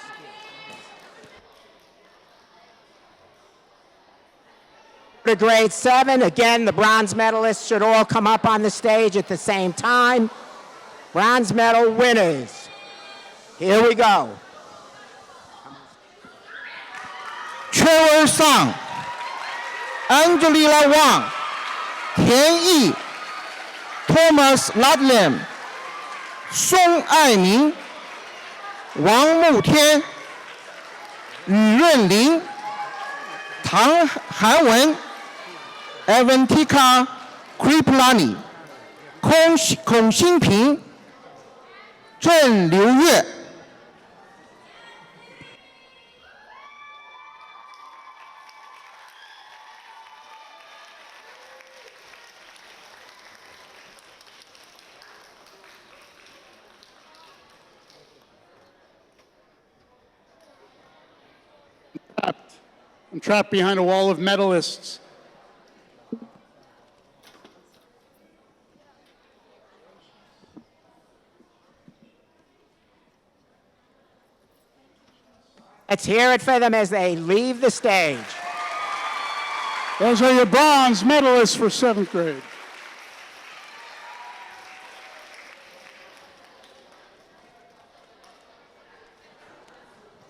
To grade 7, again, the bronze medalists should all come up on the stage at the same time. Bronze medal winners. Here we go. Trevor Song, Angelina Wang, Tian Yi, Thomas Ludlam, Song Aiming, Wang Mutian, Yu Runlin, Tang Hanwen, Avantika Kriplani, Kong Xinping, Zheng Liuyue. I'm trapped behind a wall of medalists. Let's hear it for them as they leave the stage. Those are your bronze medalists for 7th grade.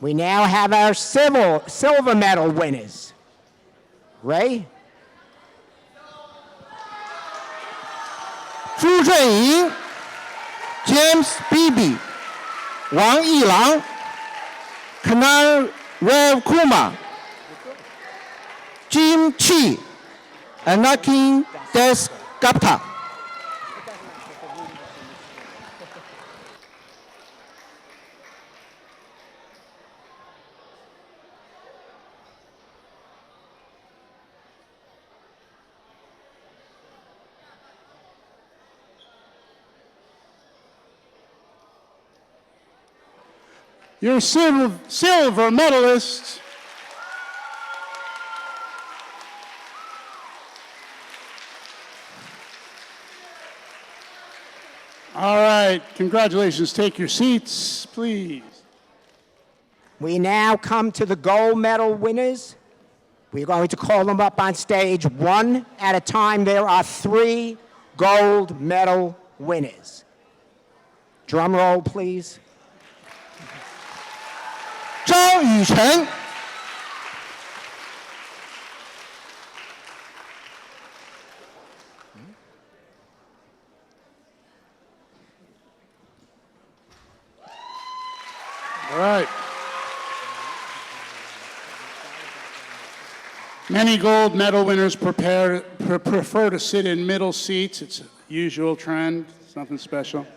We now have our silver medal winners. Ray? 朱振营 James Beebe, Wang Yilang, Kanar Revkumar, Jim Chi, Anakin Des Gupta. Your silver medalists. All right, congratulations. Take your seats, please. We now come to the gold medal winners. We're going to call them up on stage one at a time. There are 3 gold medal winners. Drum roll, please. 张雨晨。All right. Many gold medal winners prefer to sit in middle seats. It's a usual trend. It's nothing special.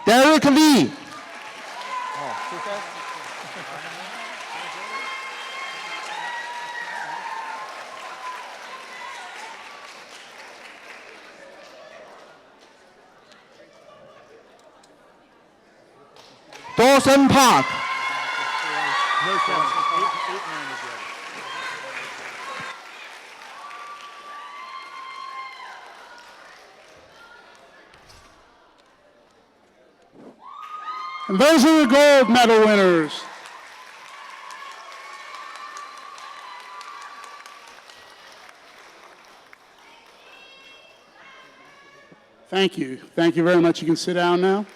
Derek Lee。Dawson Park。And those are the gold medal winners. Thank you. Thank you very much. You can sit down now.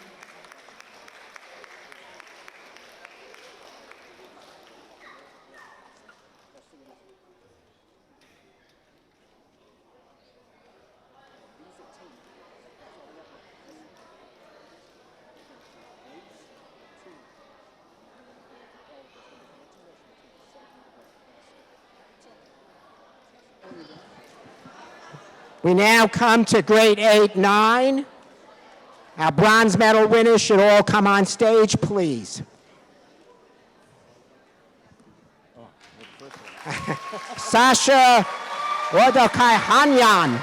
We now come to grade 8, 9. Our bronze medal winners should all come on stage, please. Sasha Wodokaihanyan.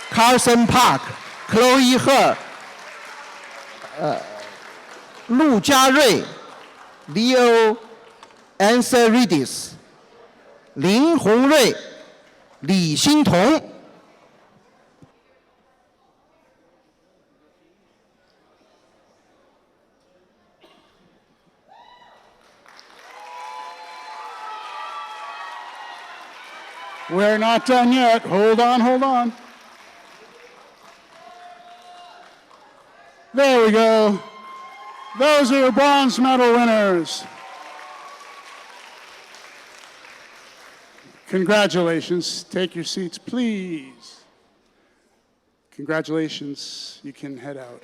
Carson Park、Chloe He、陆嘉瑞、Leo Anseridis、林宏瑞、李欣彤。We're not done yet. Hold on, hold on. There we go. Those are your bronze medal winners. Congratulations. Take your seats, please. Congratulations. You can head out.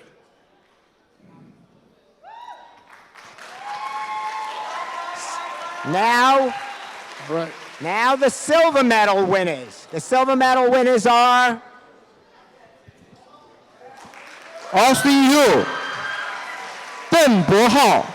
Now, All right. now the silver medal winners. The silver medal winners are Austin Yu、邓博浩、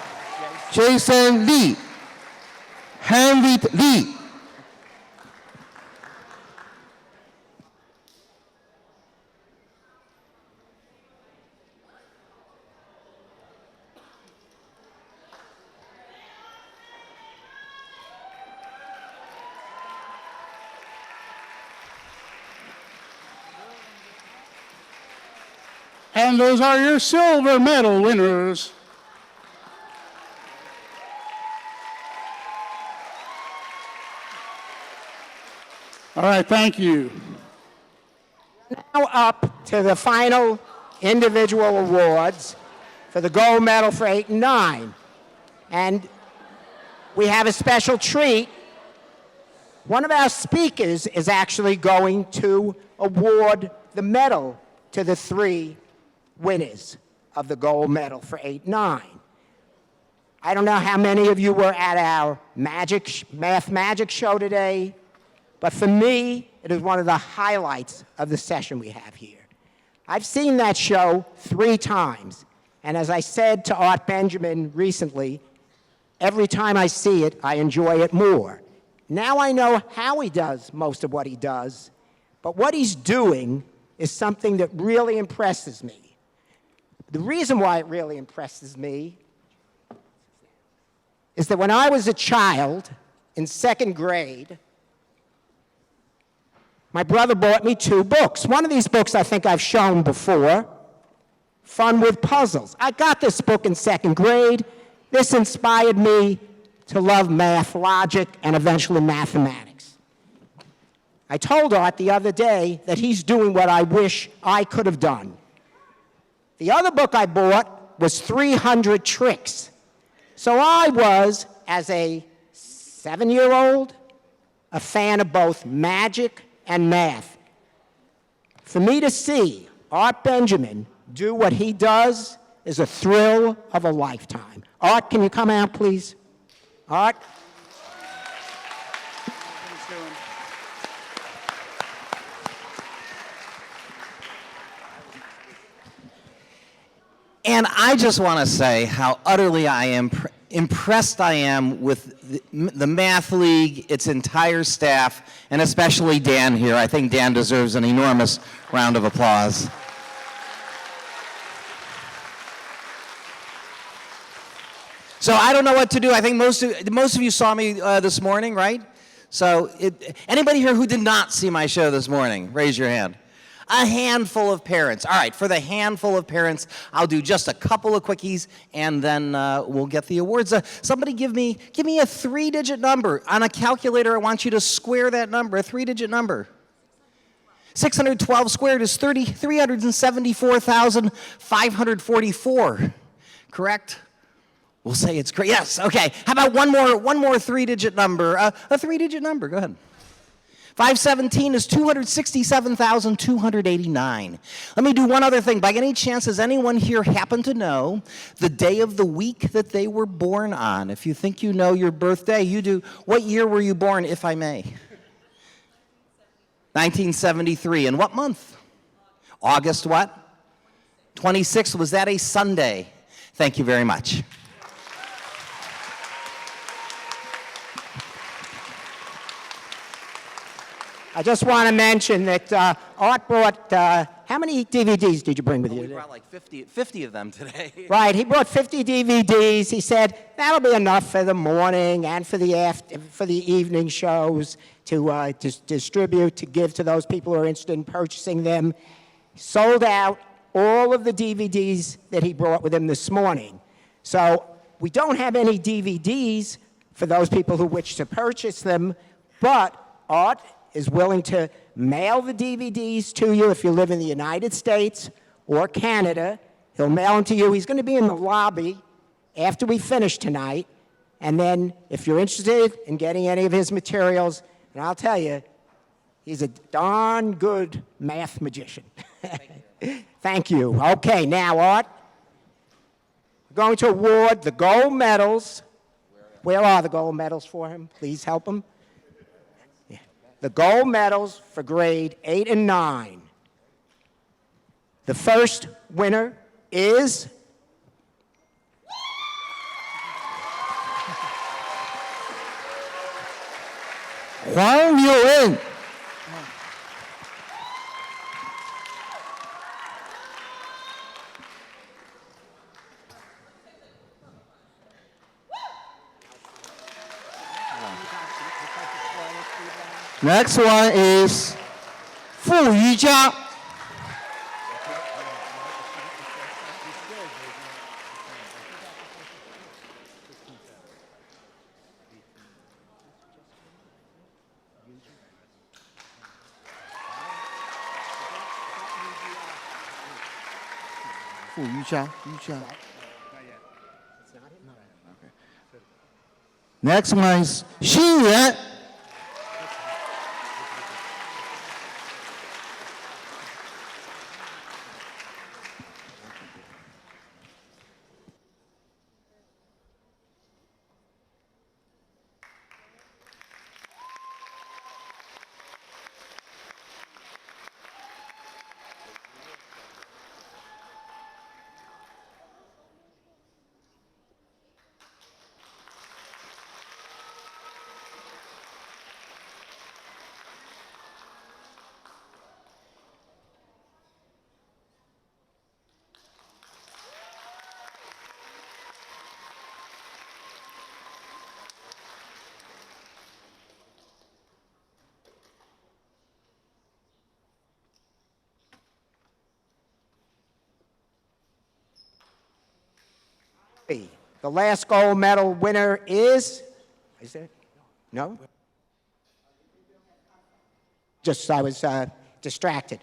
Jason Lee、Henry Lee。And those are your silver medal winners. All right, thank you. now up to the final individual awards for the gold medal for 8 and 9. And we have a special treat. One of our speakers is actually going to award the medal to the 3 winners of the gold medal for 8 and 9. I don't know how many of you were at our math magic show today, but for me, it is one of the highlights of the session we have here. I've seen that show 3 times, and as I said to Art Benjamin recently, every time I see it, I enjoy it more. Now I know how he does most of what he does, but what he's doing is something that really impresses me. The reason why it really impresses me is that when I was a child in 2nd grade, my brother bought me 2 books. One of these books I think I've shown before, Fun with Puzzles. I got this book in 2nd grade. This inspired me to love math, logic, and eventually mathematics. I told Art the other day that he's doing what I wish I could have done. The other book I bought was 300 tricks. So I was, as a 7-year-old, a fan of both magic and math. For me to see Art Benjamin do what he does is a thrill of a lifetime. Art, can you come out, please? Art? And I just want to say how utterly impressed I am with the Math League, its entire staff, and especially Dan here. I think Dan deserves an enormous round of applause. So I don't know what to do. I think most of you saw me this morning, right? So anybody here who did not see my show this morning, raise your hand. A handful of parents. All right, for the handful of parents, I'll do just a couple of quickies, and then we'll get the awards. Somebody give me a 3-digit number. On a calculator, I want you to square that number, a 3-digit number. 612 squared is 374,544. Correct? We'll say it's great. Yes, okay. How about one more 3-digit number? A 3-digit number, go ahead. 517 is 267,289. Let me do one other thing. By any chance, does anyone here happen to know the day of the week that they were born on? If you think you know your birthday, you do. What year were you born, if I may? 1973. And what month? August what? 26th. Was that a Sunday? Thank you very much. I just want to mention that Art brought, how many DVDs did you bring with you We today? brought like 50 of them today. Right, he brought 50 DVDs. He said that'll be enough for the morning and for the evening shows to distribute, to give to those people who are interested in purchasing them. Sold out all of the DVDs that he brought with him this morning. So we don't have any DVDs for those people who wish to purchase them, but Art is willing to mail the DVDs to you if you live in the United States or Canada. He'll mail them to you. He's going to be in the lobby after we finish tonight. And then if you're interested in getting any of his materials, and I'll tell you, he's a darn good math magician. Thank you. Okay, now, Art, we're going to award the gold medals. Where are the gold medals for him? Please help him. The gold medals for grade 8 and 9. The first winner is Huang Liuwen. Next one is Fu Yujia. Fu Yujia. Next one is Xi Yuan. the last gold medal winner is there? No? Just I was distracted.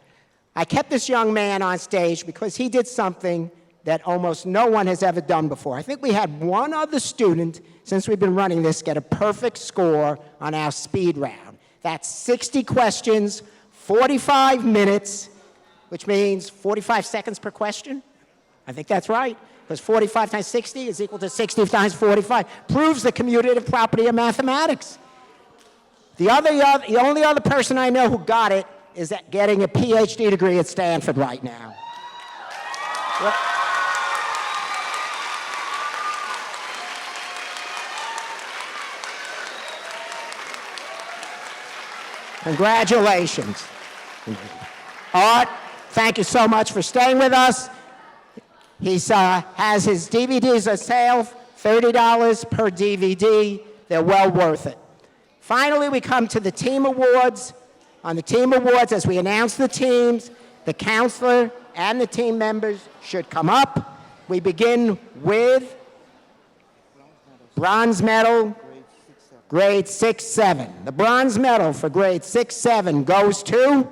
I kept this young man on stage because he did something that almost no one has ever done before. I think we had one other student, since we've been running this, get a perfect score on our speed round. That's 60 questions, 45 minutes, which means 45 seconds per question. I think that's right, because 45 times 60 is equal to 60 times 45. Proves the commutative property of mathematics. The only other person I know who got it is getting a PhD degree at Stanford right now. Congratulations. Art, thank you so much for staying with us. He has his DVDs on sale, $30 per DVD. They're well worth it. Finally, we come to the team awards. On the team awards, as we announce the teams, the counselor and the team members should come up. We begin with bronze medal, grade 6-7. The bronze medal for grade 6-7 goes to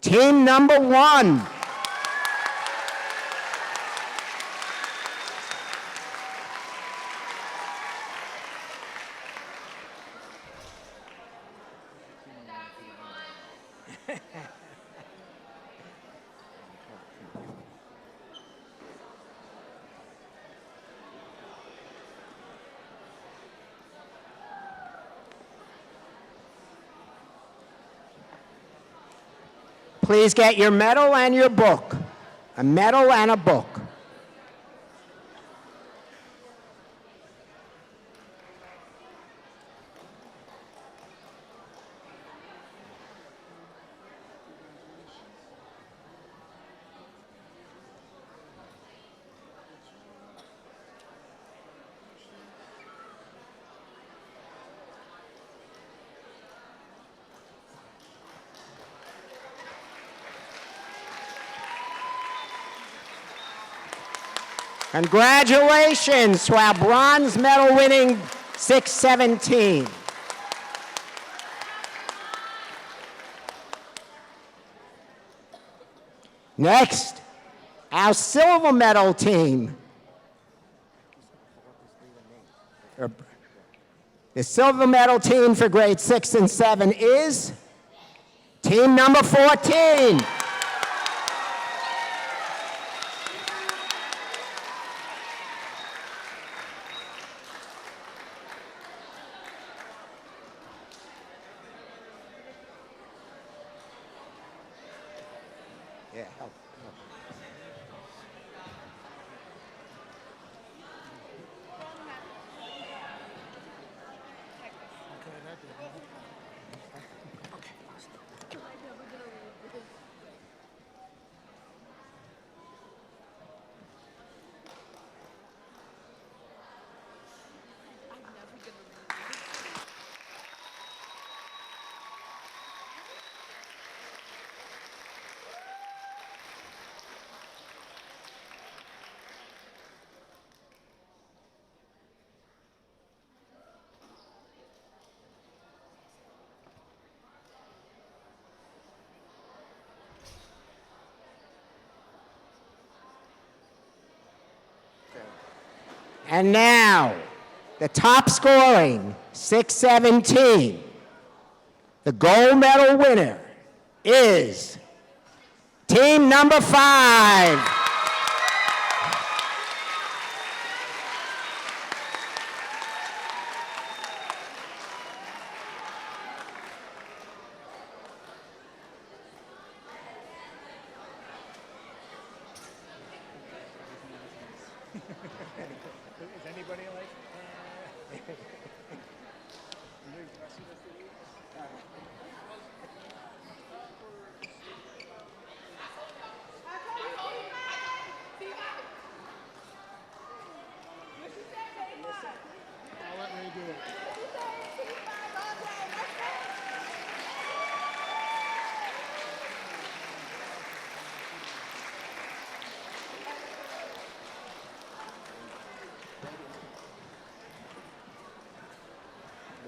team number 1. Please get your medal and your book. A medal and a book. Congratulations to our bronze medal winning 6-7 Next, our silver medal team. The silver medal team for grade 6 and 7 is team number 14. Yeah, help. And now, the top scoring 6-7 team, the gold medal winner is team number 5.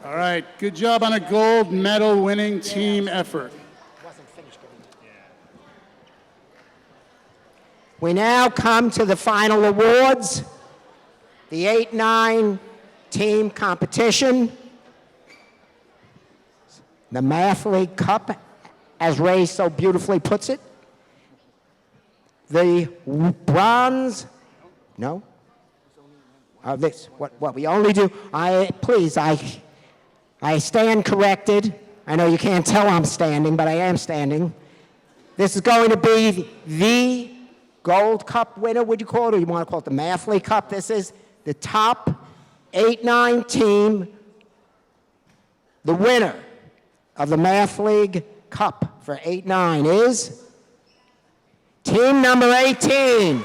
All right, good job on a gold medal winning team effort. We now come to the final awards, the 8-9 team competition, the Math League Cup, as Ray so beautifully puts it, the bronze, no? This, what we only do, I stand corrected. I know you can't tell I'm standing, but I am standing. This is going to be the Gold Cup winner, would you call it, or you want to call it the Math League Cup? This is the top 8-9 team, the winner of the Math League Cup for 8-9 is team number 18.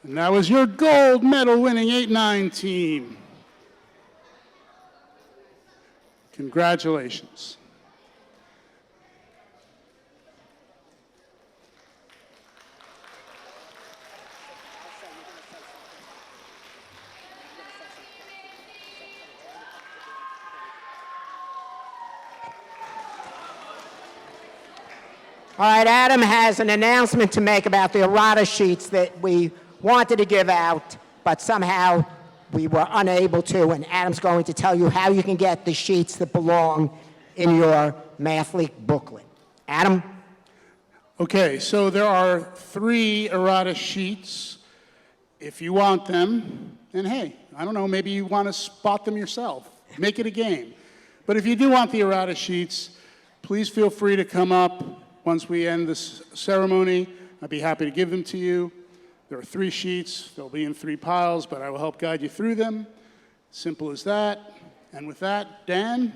And that was your gold medal winning 8-9 team. Congratulations. All right, Adam has an announcement to make about the errata sheets that we wanted to give out, but somehow we were unable to, and Adam's going to tell you how you can get the sheets that belong in your Math League booklet. Adam? Okay, so there are 3 errata sheets. If you want them, then hey, I don't know, maybe you want to spot them yourself. Make it a game. But if you do want the errata sheets, please feel free to come up once we end this ceremony. I'd be happy to give them to you. There are 3 sheets. They'll be in 3 piles, but I will help guide you through them. Simple as that. And with that, Dan?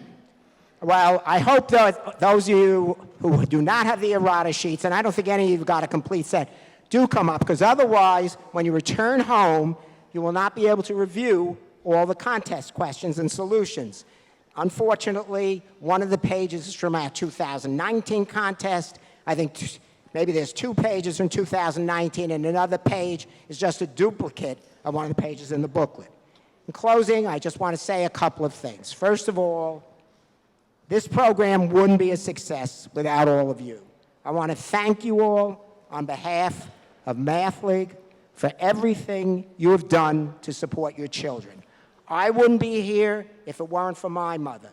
Well, I hope that those of you who do not have the errata sheets, and I don't think any of you have got a complete set, do come up, because otherwise, when you return home, you will not be able to review all the contest questions and solutions. Unfortunately, one of the pages is from our 2019 contest. I think maybe there's 2 pages from 2019, and another page is just a duplicate of one of the pages in the booklet. In closing, I just want to say a couple of things. First of all, this program wouldn't be a success without all of you. I want to thank you all on behalf of Math League for everything you have done to support your children. I wouldn't be here if it weren't for my mother.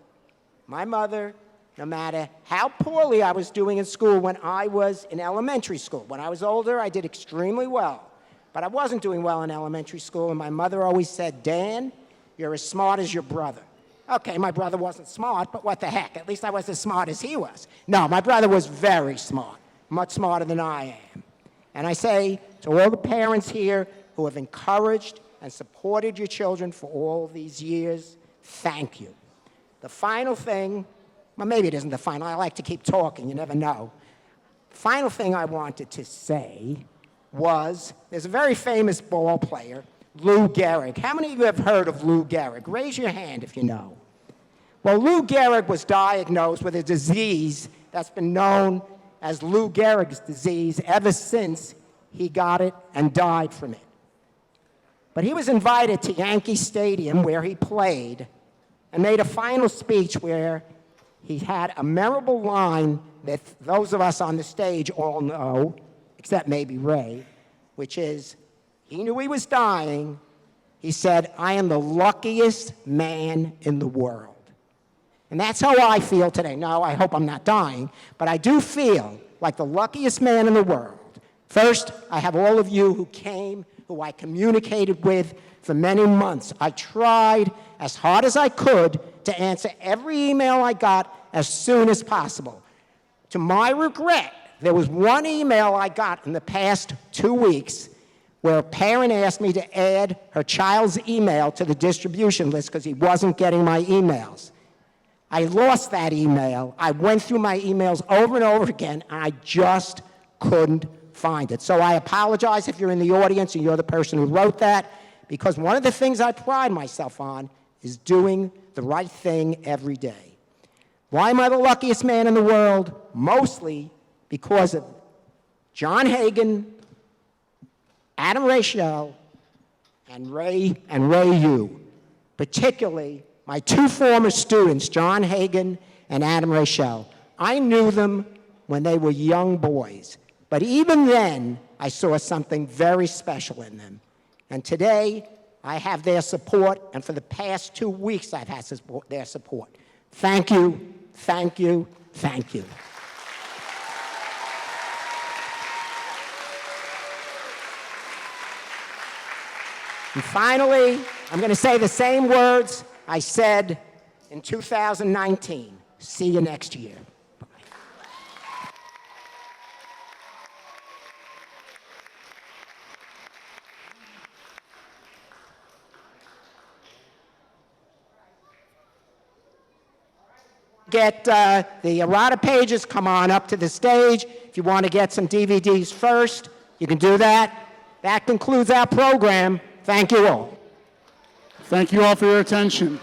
My mother, no matter how poorly I was doing in school when I was in elementary school. When I was older, I did extremely well. But I wasn't doing well in elementary school, and my mother always said, Dan, you're as smart as your brother. Okay, my brother wasn't smart, but what the heck? At least I was as smart as he was. No, my brother was very smart, much smarter than I am. And I say to all the parents here who have encouraged and supported your children for all these years, thank you. The final thing, well, maybe it isn't the final. I like to keep talking. You never know. Final thing I wanted to say was, there's a very famous ball player, Lou Gehrig. How many of you have heard of Lou Gehrig? Raise your hand if you know. Well, Lou Gehrig was diagnosed with a disease that's been known as Lou Gehrig's disease ever since he got it and died from it. But he was invited to Yankee Stadium, where he played, and made a final speech where he had a memorable line that those of us on the stage all know, except maybe Ray, which is, he knew he was dying. He said, I am the luckiest man in the world. And that's how I feel today. No, I hope I'm not dying, but I do feel like the luckiest man in the world. First, I have all of you who came who I communicated with for many months. I tried as hard as I could to answer every email I got as soon as possible. To my regret, there was one email I got in the past 2 weeks where a parent asked me to add her child's email to the distribution list because he wasn't getting my emails. I lost that email. I went through my emails over and over again, and I just couldn't find it. So I apologize if you're in the audience and you're the person who wrote that, because one of the things I pride myself on is doing the right thing every day. Why am I the luckiest man in the world? Mostly because of John Hagan, Adam Rachel, and Ray Yu. Particularly my two former students, John Hagan and Adam Rachel. I knew them when they were young boys, but even then, I saw something very special in them. And today, I have their support, and for the past 2 weeks, I've had their support. Thank you, thank you, thank you. And finally, I'm going to say the same words I said in 2019. See you next year. Bye. Get the errata pages, come on up to the stage. If you want to get some DVDs first, you can do that. That concludes our program. Thank you all. Thank you all for your attention.